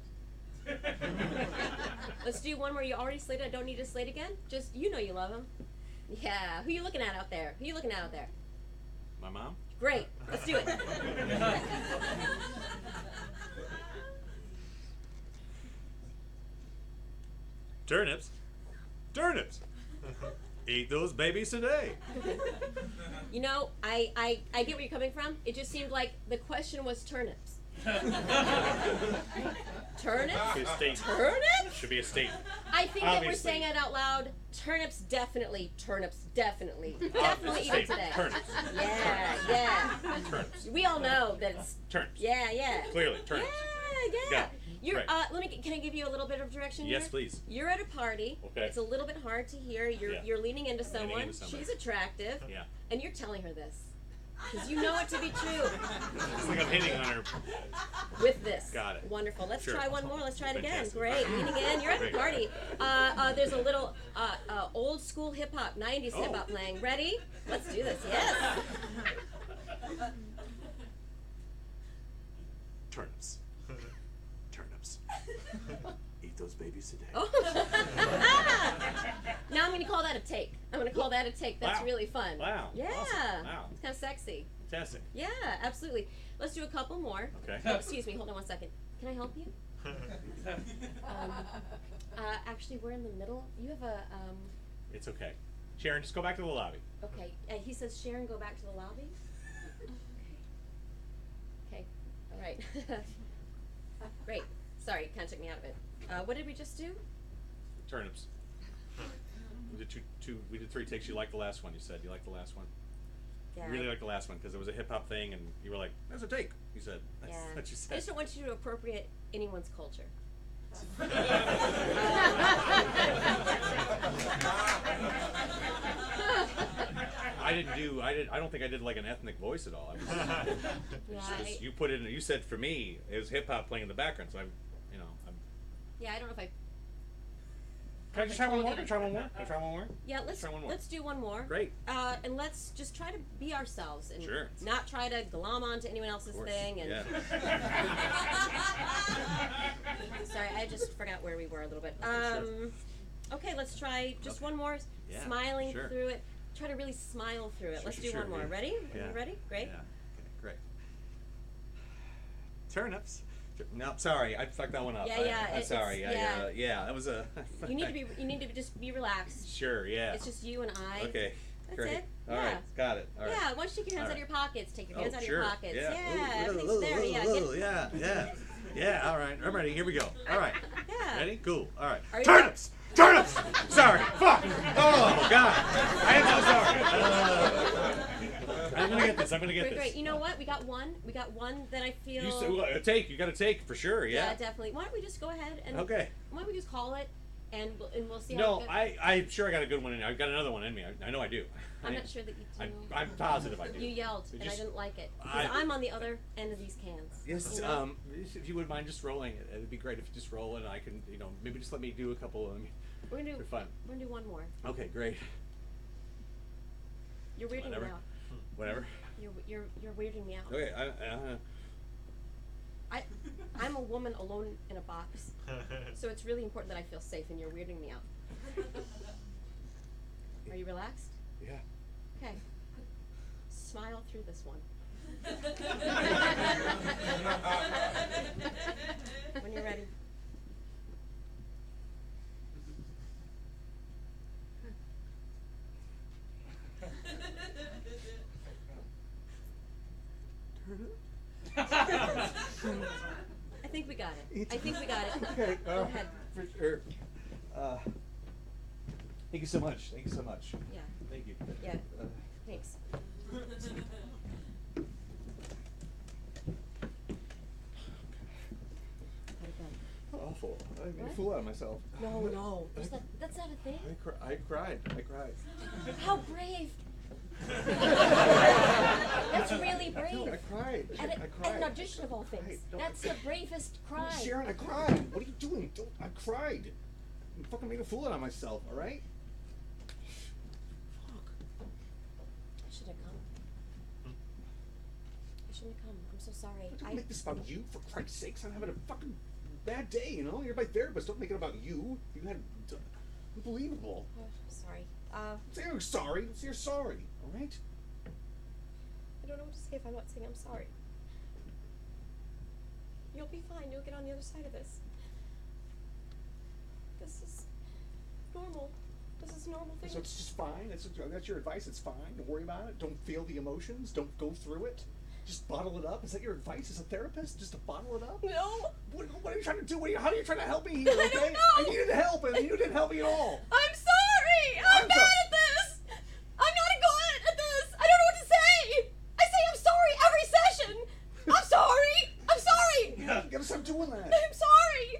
Let's do one where you already slated. I don't need to slate again. Just, you know you love them. Yeah. Who you looking at out there? My mom? Great. Let's do it. Turnips? Turnips! Eat those babies today! You know, I get where you're coming from. It just seemed like the question was turnips. Turnips? Should be a statement. Turnips? Should be a statement. I think that we're Obviously. saying it out loud. Turnips definitely. Definitely eat Obvious them today. statement. Turnips. Yeah. Turnips. We all know that it's Turnips. Yeah. Clearly, turnips. Yeah. Got it. You're Right. can I give you a little bit of direction Yes, here? please. You're at a party. Okay. It's a little bit hard to hear. You're Yeah. leaning into Leaning someone. into somebody. She's attractive. Yeah. And you're telling her this. Because you know it to be true. It's like I'm hitting on her. With this. Got it. Wonderful. Let's Sure. try one more. Let's try it again. Fantastic. Great. Leaning in. You're at the Great. party. There's a little old school hip hop, 90s hip hop playing. Ready? Let's do this. Yes. Turnips. Turnips. Eat those babies today. Oh. Now I'm going to call that a take. That's Wow. really fun. Wow. Yeah. Awesome. Wow. It's kind of sexy. Fantastic. Yeah, absolutely. Let's do a couple more. Okay. Oh, excuse me. Hold on one second. Can I help you? Actually, we're in the middle. You have a. It's okay. Sharon, just go back to the lobby. Okay. He says, Sharon, go back to the lobby. Okay. All right. Great. Sorry, kind of took me out of it. What did we just do? Turnips. We did we did 3 takes. You liked the last one, you said. You liked the last one? Yeah. You really liked the last one because it was a hip hop thing and you were like, there's a take. You said. That's Yeah. what you said. I just don't want you to appropriate anyone's culture. I don't think I did like an ethnic voice at all. I was, Yeah, you put it in, you said for me, it was hip hop playing in the background, so I'm. Yeah, I don't know if I Can I just try one more? Can I try one more? Can I try one more? Yeah, let's try one more. let's do one more. Great. And let's just try to be ourselves and Sure. not try to glom onto anyone else's thing. And sorry, I just forgot where we were a little bit. Okay, let's try just one more. Yeah, Smiling sure. through it. Try to really smile through it. Let's do one more. yeah. Ready? Are Yeah. you ready? Great. Yeah. Okay, great. Turnips. No, sorry, I fucked that one up. Yeah, yeah, I'm sorry. yeah. That was a. You need to just be relaxed. Sure. Yeah. It's just you and I. Okay. That's Great. it. All yeah. right. Got it. All right. Yeah. Why don't you take your hands All out of your pockets? Take your hands out of sure. your pockets. Yeah. Yeah. Ooh, Everything's there. Yeah. Yeah. Yeah. All right. I'm ready. Here we go. All right. Yeah. Ready? Cool. All right. Are you Turnips. Turnips. Sorry. Fuck. Oh God. I am so sorry. I'm gonna get this. I'm gonna get this. Great. You know what? We got one that I feel. You got to take for sure. Yeah. Yeah, definitely. Why don't we just go ahead and? Okay. Why don't we just call it, and we'll see how. No, it goes. I'm sure I got a good one in. I've got another one in me. I know I do. I'm not sure that you do. I'm positive I do. You yelled, It and I just- didn't like it because I'm on the other end of these cans. Yes. You know? If you wouldn't mind just rolling it, it'd be great if you just roll it, and I can, maybe just let me do a couple. We're gonna do. for fun. We're gonna do one more. Okay, great. You're weirding Whatever. me out. Whatever. You're weirding me out. Okay. I'm a woman alone in a box, so it's really important that I feel safe, and you're weirding me out. Are you relaxed? Yeah. Okay. Smile through this one. When you're ready. I think we got it. Okay. Go ahead. For sure. Thank you so much. Thank you so much. Yeah. Thank you. Yeah. Thanks. Awful. I made a What? fool out of myself. No. That's not a thing. I cried. How brave. That's really brave. No, I cried. At I cried. an audition of all things. That's the bravest cry. Sharon, I cried. What are you doing? I cried. I fucking made a fool out of myself, alright? I should have come. I shouldn't have come. I'm so sorry. Don't make this about you, for Christ's sakes. I'm having a fucking bad day, You're my therapist. Don't make it about you. You had... Unbelievable. Oh, sorry. Say you're sorry. Say you're sorry, alright? I don't know what to say if I'm not saying I'm sorry. You'll be fine. You'll get on the other side of this. This is normal. This is a normal thing. So it's just fine? That's your advice? It's fine? Don't worry about it? Don't feel the emotions? Don't go through it? Just bottle it up? Is that your advice as a therapist? Just to bottle it up? No. What are you trying to do? How are you trying to help me here, okay? I don't know. I needed help, and you didn't help me at all. I'm sorry! I'm bad at this! I'm not good at this! I don't know what to say! I say I'm sorry every session! I'm sorry! I'm sorry! You gotta stop doing that. I'm sorry!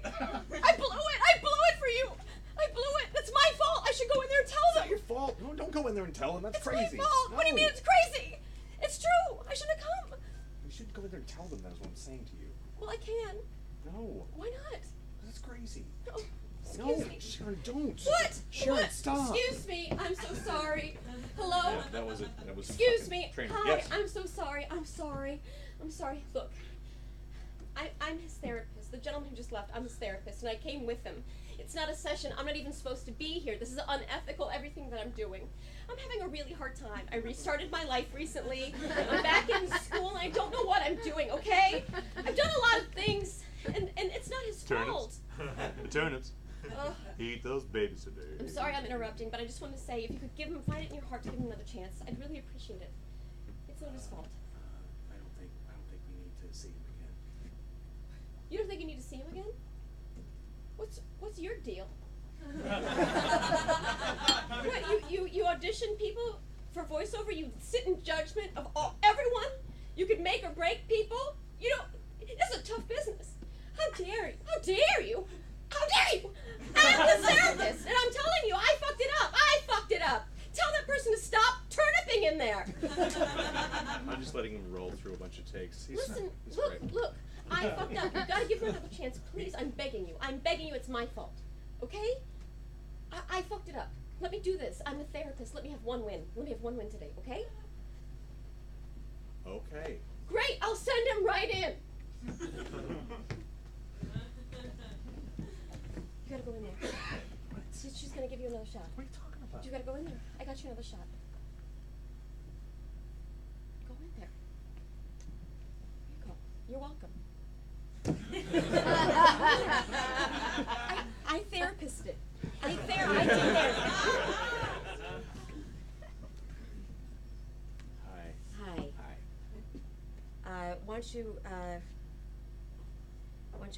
I blew it for you! I blew it! That's my fault! I should go in there and tell It's them! not your fault. No, don't go in there and tell them. That's It's crazy. my fault! What do you mean it's crazy? It's true! I shouldn't have come! You shouldn't go in there and tell them that is what I'm saying to you. Well, I can. No. Why not? That's crazy. No. No, Excuse me. Sharon, don't. What? Sharon, What? stop. Excuse me. I'm so sorry. Hello? Yeah, that was Excuse fucking me. training. Hi. Yes. I'm so sorry. I'm sorry. Look, I'm his therapist. The gentleman who just left, I'm his therapist, and I came with him. It's not a session. I'm not even supposed to be here. This is unethical, everything that I'm doing. I'm having a really hard time. I restarted my life recently. I'm back in school, and I don't know what I'm doing, okay? I've done a lot of things, and it's not his fault. The turnips. Ugh. Eat those babies today. I'm sorry I'm interrupting, but I just wanted to say, if you could find it in your heart to give him another chance, I'd really appreciate it. It's not his fault. I don't think we need to see him again. You don't think you need to see him again? What's your deal? What, you audition people for voiceover? You sit in judgment of everyone? You could make or break people? You don't. It's a tough business. How dare you? How dare you? How dare you? I'm the therapist, and I'm telling you, I fucked it up. Tell that person to stop turniping in there. I'm just letting him roll through a bunch of takes. Listen, he's look, great. look. I fucked up. You've got to give me another chance, please. I'm begging you. It's my fault. Okay? I fucked it up. Let me do this. I'm a therapist. Let me have one win. Let me have one win today, okay? Okay. Great, I'll send him right in. You gotta go in there. She's gonna give you another shot. What are you talking about? You gotta go in there. I got you another shot. Go in there. Here you go. You're welcome. I therapist it. I did therapy. Hi. Hi. Why don't you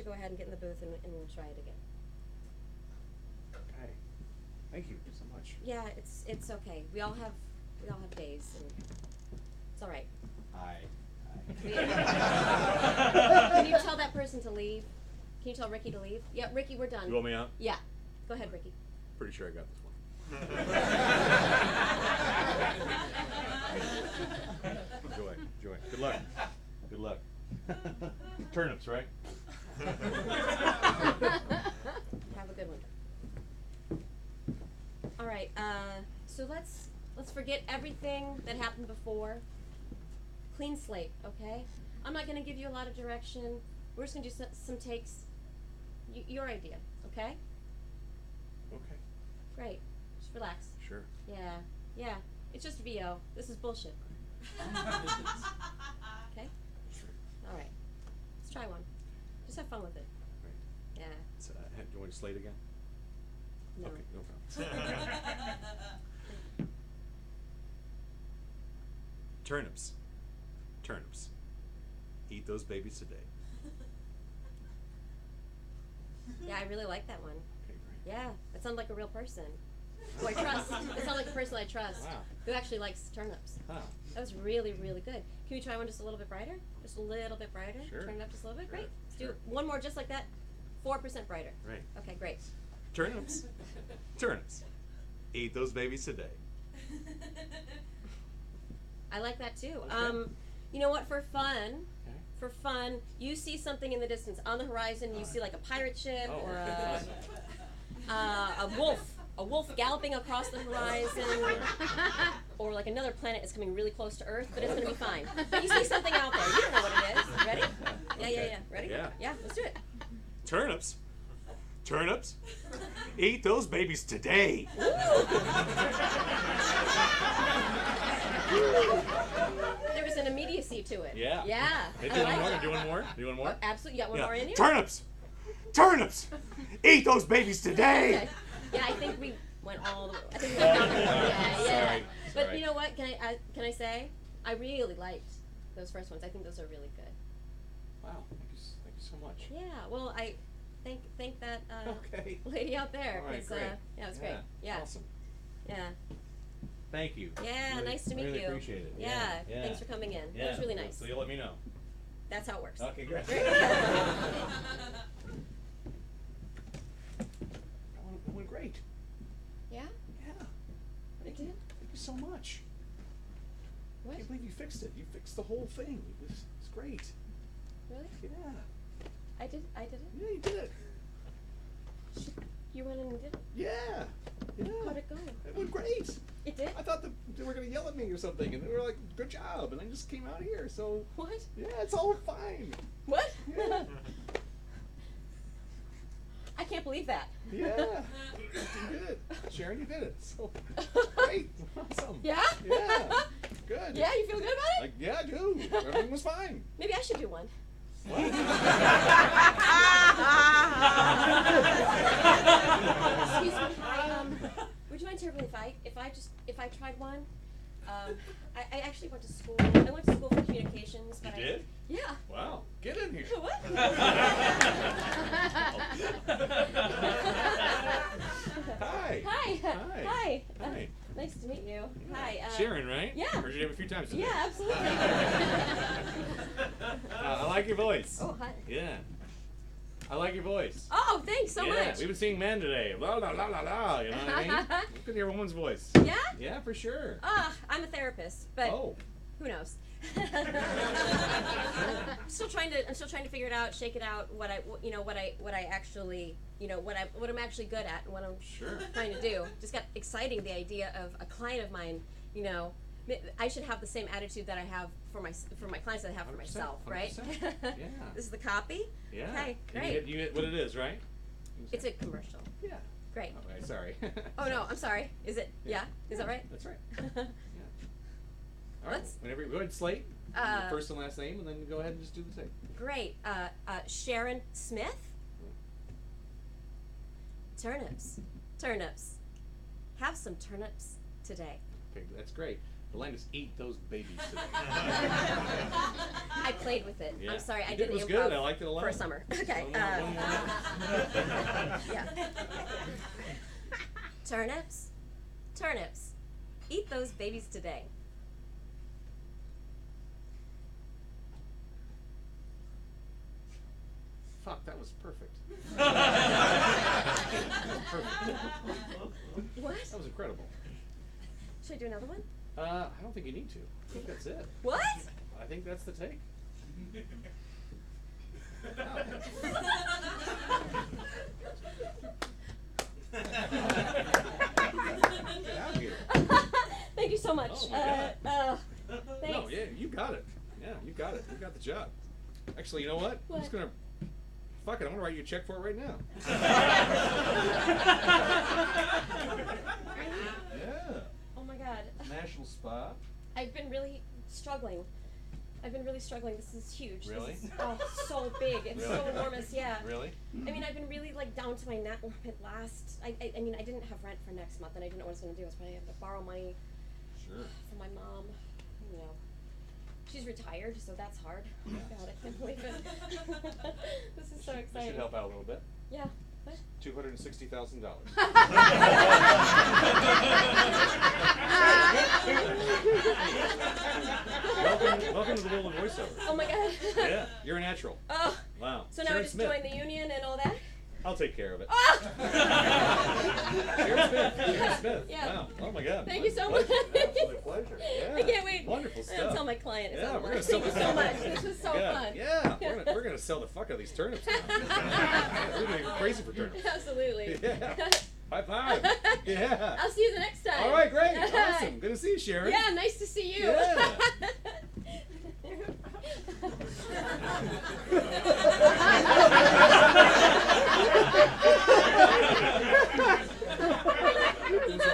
go ahead and get in the booth and we'll try it again. Okay. Thank you so much. Yeah, it's okay. We all have days, and it's all right. Hi. Can you tell that person to leave? Can you tell Ricky to leave? Yeah, Ricky, we're done. You want me out? Yeah. Go ahead, Ricky. Pretty sure I got this one. Joy. Good luck. Good luck. Turnips, right? Have a good one. All right. So let's forget everything that happened before. Clean slate, okay? I'm not gonna give you a lot of direction. We're just gonna do some takes. Your idea, okay? Okay. Great. Just relax. Sure. Yeah. It's just VO. This is bullshit. Okay? Sure. All right. Let's try one. Just have fun with it. Right. Yeah. So, do you want to slate again? No. Okay, no problem. Turnips. Eat those babies today. Yeah, I really like that one. Okay, great. Yeah, that sounded like a real person who I trust. It sounded like a person I trust Wow. who actually likes turnips. Huh. That was really, really good. Can we try one just a little bit brighter? Just a little bit brighter? Sure. Turn it up just a little bit? Sure. Great. Let's do Sure. one more just like that. 4% brighter. Right. Okay, great. Turnips. Eat those babies today. I like that too. Okay. You know what? For fun, you see something in the distance on the horizon. You see like a pirate ship or a wolf galloping across the horizon, or like another planet is coming really close to Earth, but it's gonna be fine. But you see something out there. You don't know what it is. Ready? Yeah. Ready? Yeah. Let's do it. Turnips. Eat those babies today. There was an immediacy to it. Yeah. Hey, I do like one more? it. Do you want more? Absolutely. You got one more in you? Turnips. Eat those babies today. Okay. Yeah, I think we went all the way. I think we went down the Sorry. But you know what? Can I say? I really liked those first ones. I think those are really good. Wow. Thank you so much. Yeah. Well, I thank that Okay. lady out there. All right, 'Cause, great. yeah, it was great. Yeah. Awesome. Yeah. Thank you. Yeah. Really, Nice to meet really you. appreciate it. Yeah. Yeah. Thanks for coming in. Yeah. It was really nice. So you'll let me know. That's how it works. Okay, great. Great. That went great. Yeah. Yeah. You did? Thank you so much. What? I can't believe you fixed it. You fixed the whole thing. It's great. Really? Yeah. I did it? Yeah, you did it. You went in and did it? Yeah. How'd it go? It went great. It did? I thought they were going to yell at me or something, and they were like, good job, and I just came out here, so... What? Yeah, it's all fine. What? Yeah. I can't believe that. Yeah. You did it. Sharon, you did it. So, great. Awesome. Yeah? Yeah. Good. Yeah, you feel good about it? Like, yeah, I do. Everything was fine. Maybe I should do one. What? Excuse me. Would you mind terribly if I tried one? I actually went to school. I went to school for communications. But You did? Yeah. Wow. Get in here. What? Hi. Hi. Hi. Hi. Nice to meet you. Hi. Sharon, right? Yeah. Heard your name a few times today. Yeah, absolutely. I like your voice. Oh, hi. Yeah. I like your voice. Oh, thanks so yeah, much. we've been seeing men today. La la la la la. You know what I mean? Look at your woman's voice. Yeah? Yeah, for sure. I'm a therapist, but Oh. who knows? I'm still trying to figure it out, shake it out. What I'm actually good at and what I'm trying to do. Just got exciting the idea of a client of mine. I should have the same attitude that I have for my clients that I have for myself, right? 100%. Yeah. This is the copy. Yeah. Okay, And great. you get what it is, right? It's a commercial. Yeah. Great. Oh, right, sorry. Oh no, I'm sorry. Is it? Yeah. Is that right? That's right. Yeah. All right. Whenever you go ahead, slate your first and last name, and then go ahead and just do the tape. Great. Sharon Smith. Turnips. Turnips. Have some turnips today. Okay, that's great. The line is eat those babies today. I played with it. Yeah. I'm sorry. I You did did. It was improv good. I liked it a lot. for a summer. Okay. One more. Yeah. Turnips. Turnips. Eat those babies today. Fuck, that was perfect. What? That was incredible. Should I do another one? I don't think you need to. I think that's it. What? I think that's the take. Get out of here. Thank you so much. Oh my God. Thanks. No, yeah, you got it. Yeah, you got it. You got the job. Actually, you know what? I'm just gonna. Fuck it, I'm gonna write you a check for it right now. Yeah. Oh my God. National Spa. I've been really struggling. This is huge. Really? This is, so big. It's so Really? enormous. Yeah. Really? I mean, I've been really down to my net last. I mean, I didn't have rent for next month, and I didn't know what I was going to do. I was probably have to borrow money. Sure. From my mom. She's retired, so that's hard. Oh my God, I can't believe it. This is so This exciting. should help out a little bit. Yeah. What? $260,000. Welcome to the world of voiceover. Oh my God. Yeah, you're a natural. Oh. Wow. So now I Sharon just Smith. join the union and all that? I'll take care of it. Ah! Sharon Smith. Sharon Smith. Yeah. Wow. Oh my God. Thank you so much. Absolute pleasure. Yeah. I can't wait. Wonderful I'm stuff. gonna tell my client. It's Yeah, online. we're gonna sell Thank the you so much. This was so fun. Yeah, we're gonna sell the fuck out of these turnips now. We're gonna go crazy for turnips. Absolutely. Yeah. High five. Yeah. I'll see you the next time. All right, great. Awesome. Good to see you, Sharon. Yeah, nice to see you. Yeah.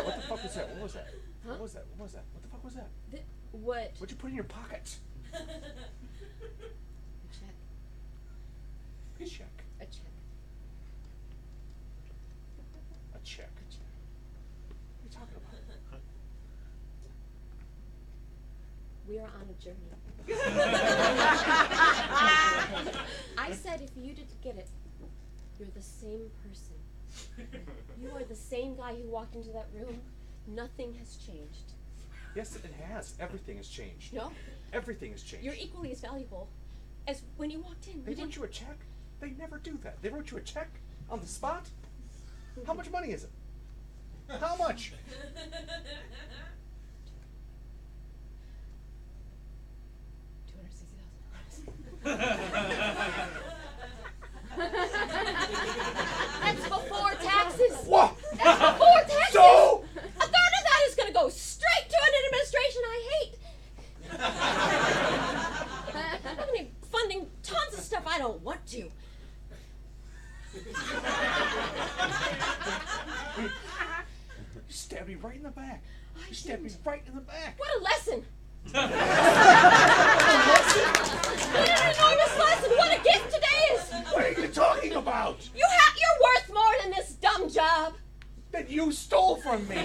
What the fuck was that? What was that? Huh? What was that? What was that? What the fuck was that? What? What'd you put in your pocket? A check. A check. A check. A check. What are you talking about? We are on a journey. I said if you didn't get it, you're the same person. You are the same guy who walked into that room. Nothing has changed. Yes, it has. Everything has changed. No. Everything has changed. You're equally as valuable as when you walked in. They wrote you a check? They never do that. They wrote you a check on the spot? How much money is it? How much? That's before taxes. What? That's before taxes. So? A third of that is going to go straight to an administration I hate. I'm going to be funding tons of stuff I don't want to. You stabbed me right in the back. You stabbed me right in the back. What a lesson. What an enormous lesson. What a gift today is. What are you talking about? You're worth more than this dumb job. That you stole from me. I'm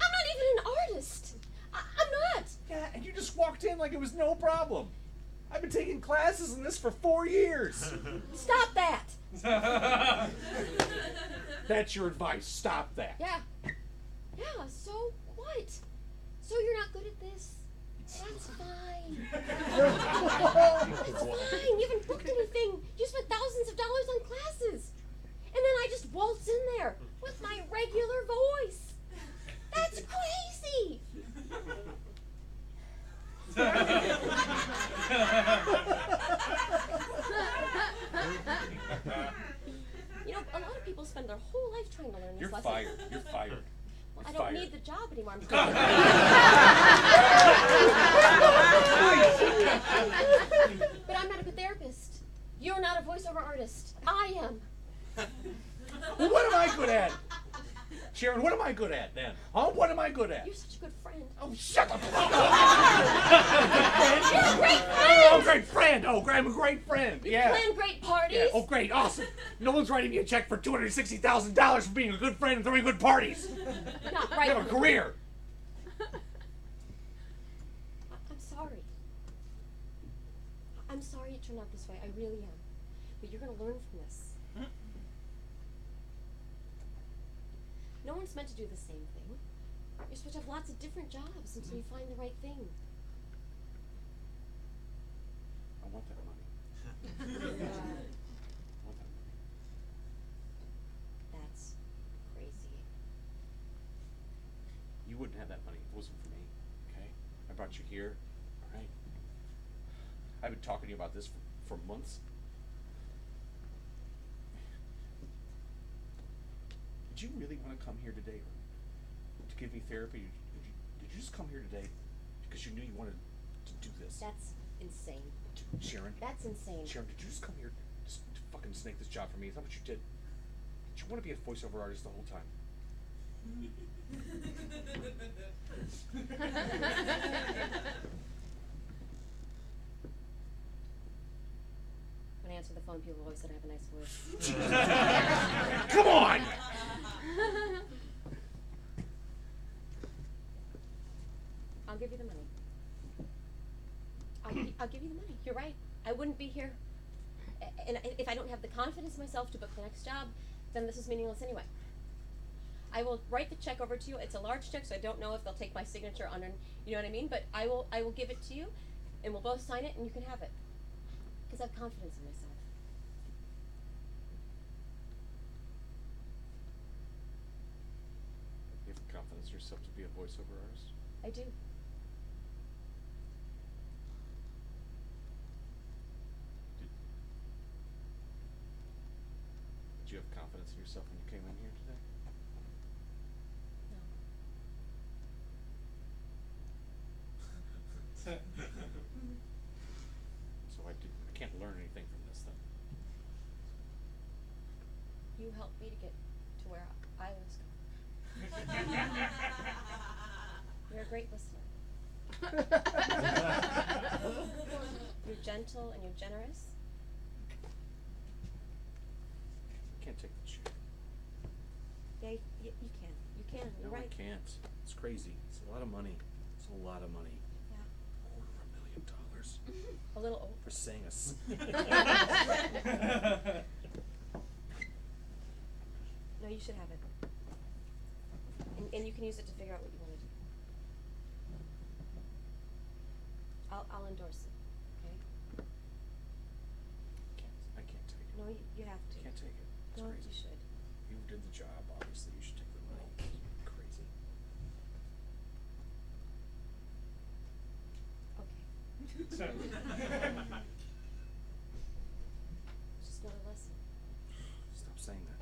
not even an artist. I'm not. Yeah, and you just walked in like it was no problem. I've been taking classes in this for 4 years. Stop that. That's your advice. Stop that. Yeah. Yeah, so what? So you're not good at this? That's fine. It's fine. You haven't booked anything. You spent thousands of dollars on classes. And then I just waltz in there with my regular voice. That's crazy. You know, a lot of people spend their whole life trying to learn this You're lesson. fired. You're fired. Well, You're I don't fired. need the job anymore. I'm But I'm not a good therapist. You're not a voiceover artist. I am. Well, what am I good at? Sharon, what am I good at then? Huh? What am I good at? You're such a good friend. Oh, shut the fuck up! You're a great friend! Oh, great friend! Oh, I'm a great friend! You Yeah. plan great parties. Yeah. Oh, great, awesome. No one's writing me a check for $260,000 for being a good friend and throwing good parties. Not I right. have a career. I'm sorry. I'm sorry it turned out this way. I really am. But you're going to learn from this. No one's meant to do the same thing. You're supposed to have lots of different jobs until you find the right thing. I want that money. I want that money. That's crazy. You wouldn't have that money if it wasn't for me, okay? I brought you here, all right? I've been talking to you about this for months. Did you really want to come here today to give me therapy? Did you just come here today because you knew you wanted to do this? That's insane. Sharon? That's insane. Sharon, did you just come here to fucking snake this job for me? Is that what you did? Did you want to be a voiceover artist the whole time? When I answer the phone, people always said I have a nice voice. Come on! I'll give you the money. I'll give you the money. You're right. I wouldn't be here. And if I don't have the confidence in myself to book the next job, then this is meaningless anyway. I will write the check over to you. It's a large check, so I don't know if they'll take my signature on it. You know what I mean? But I will give it to you, and we'll both sign it, and you can have it. Because I have confidence in myself. You have confidence in yourself to be a voiceover artist? I do. Did you have confidence in yourself when you came in here today? So I can't learn anything from this then. You helped me to get to where I was going. You're a great listener. You're gentle and you're generous. I can't take the chair. Yeah, you can. You can. You're No, right. I can't. It's crazy. It's a lot of money. It's a lot of money. Yeah. $250,000. A little old. For saying us. No, you should have it. And you can use it to figure out what you want to do. I'll endorse it, okay? I can't take it. No, you have to. I can't take it. It's No, crazy. you should. You did the job, obviously. You should take the money. It's crazy. Okay. It's just not a lesson. Stop saying that.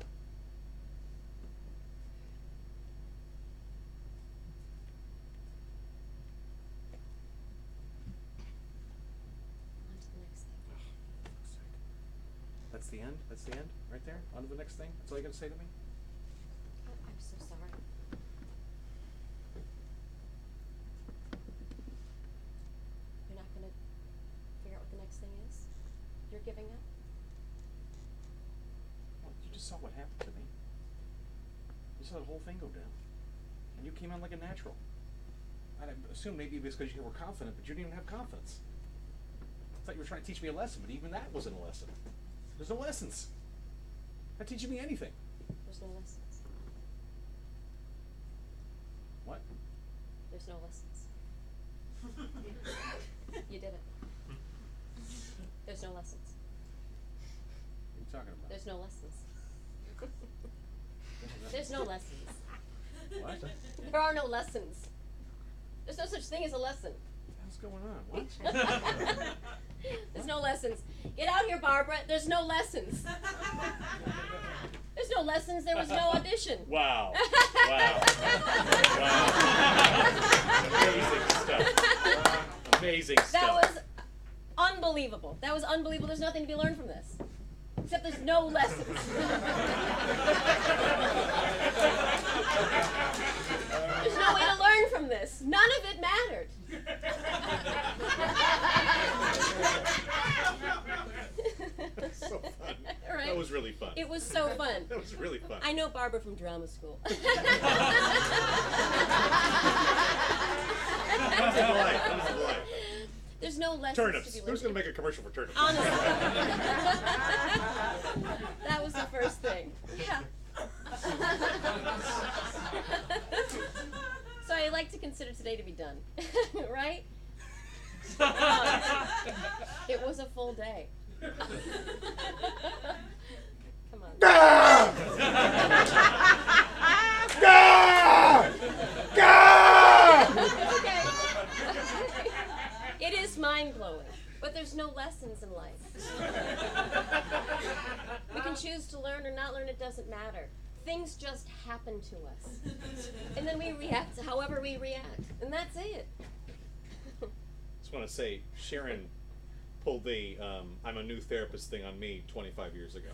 On to the next thing. That's the end? That's the end? Right there? On to the next thing? That's all you gotta say to me? I'm so sorry. You're not gonna figure out what the next thing is? You're giving up? Well, you just saw what happened to me. You saw the whole thing go down. And you came on like a natural. And I assume maybe it was because you were confident, but you didn't even have confidence. I thought you were trying to teach me a lesson, but even that wasn't a lesson. There's no lessons. Not teaching me anything. There's no lessons. What? There's no lessons. You did it. There's no lessons. What are you talking about? There's no lessons. There's no lessons. What? There are no lessons. There's no such thing as a lesson. What's going on? What? There's no lessons. Get out here, Barbara. There's no lessons. There's no lessons. There was no audition. Wow. Wow. Wow. Amazing stuff. Amazing stuff. That was unbelievable. That was unbelievable. There's nothing to be learned from this. Except there's no lessons. There's no way to learn from this. None of it mattered. So fun. Right? That was really fun. It was so fun. That was really fun. I know Barbara from drama school. That was a delight. That was a delight. There's no lessons Turnips. to be learned. Who's going to make a commercial for turnips? Honestly. That was the first thing. Yeah. So I like to consider today to be done. Right? It was a full day. Come on. Okay. It is mind-blowing, but there's no lessons in life. We can choose to learn or not learn, it doesn't matter. Things just happen to us. And then we react however we react. And that's it. Just want to say, Sharon pulled the I'm a new therapist thing on me 25 years ago.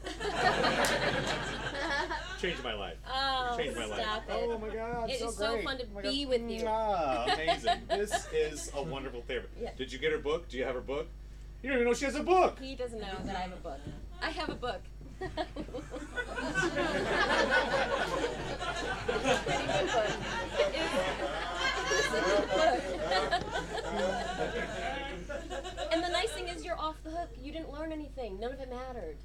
Changed my life. Oh, Changed my life. stop it. Oh my God, It so is so great. fun to Oh my be God. with you. Amazing. This is a wonderful therapist. Yeah. Did you get her book? Do you have her book? You don't even know she has a book. He doesn't know that I have a book. I have a book. It's a pretty good book. It's a good book. And the nice thing is you're off the hook. You didn't learn anything. None of it mattered.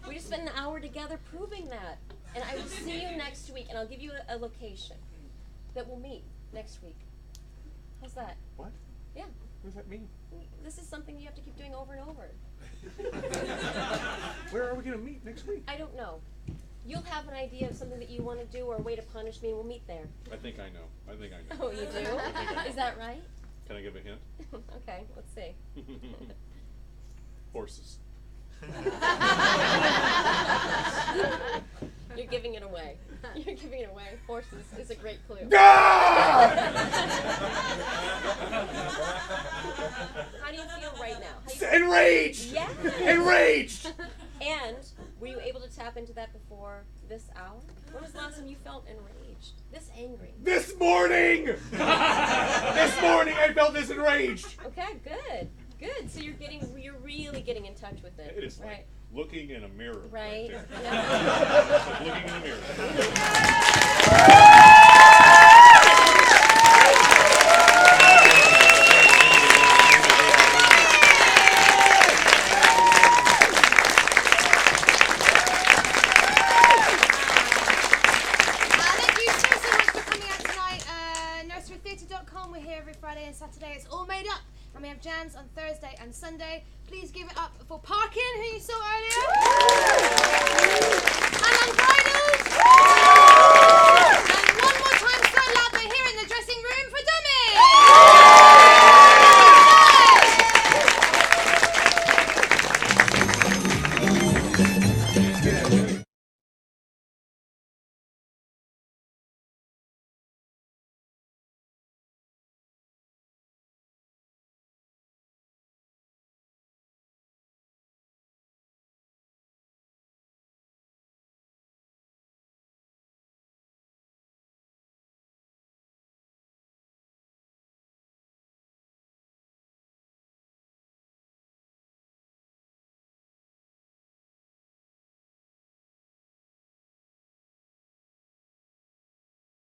We just spent an hour together proving that. And I will see you next week, and I'll give you a location that we'll meet next week. How's that? What? Yeah. What does that mean? This is something you have to keep doing over and over. Where are we going to meet next week? I don't know. You'll have an idea of something that you want to do or a way to punish me, and we'll meet there. I think I know. I think I know. Oh, you do? I think I know. Is that right? Can I give a hint? Okay, let's see. Horses. You're giving it away. You're giving it away. Horses is a great clue. Ah! How do you feel right now? How do you Enraged! Yeah. Enraged! And were you able to tap into that before this hour? When was the last time you felt enraged? This angry? This morning! This morning I felt this enraged! Okay, good. Good. So you're really getting in touch with it. It is right. like looking in a mirror. Right. There. Yeah. Like looking in a mirror. We're here every Friday and Saturday. It's all made up. And we have jams on Thursday and Sunday. Please give it up for Parkin, who you saw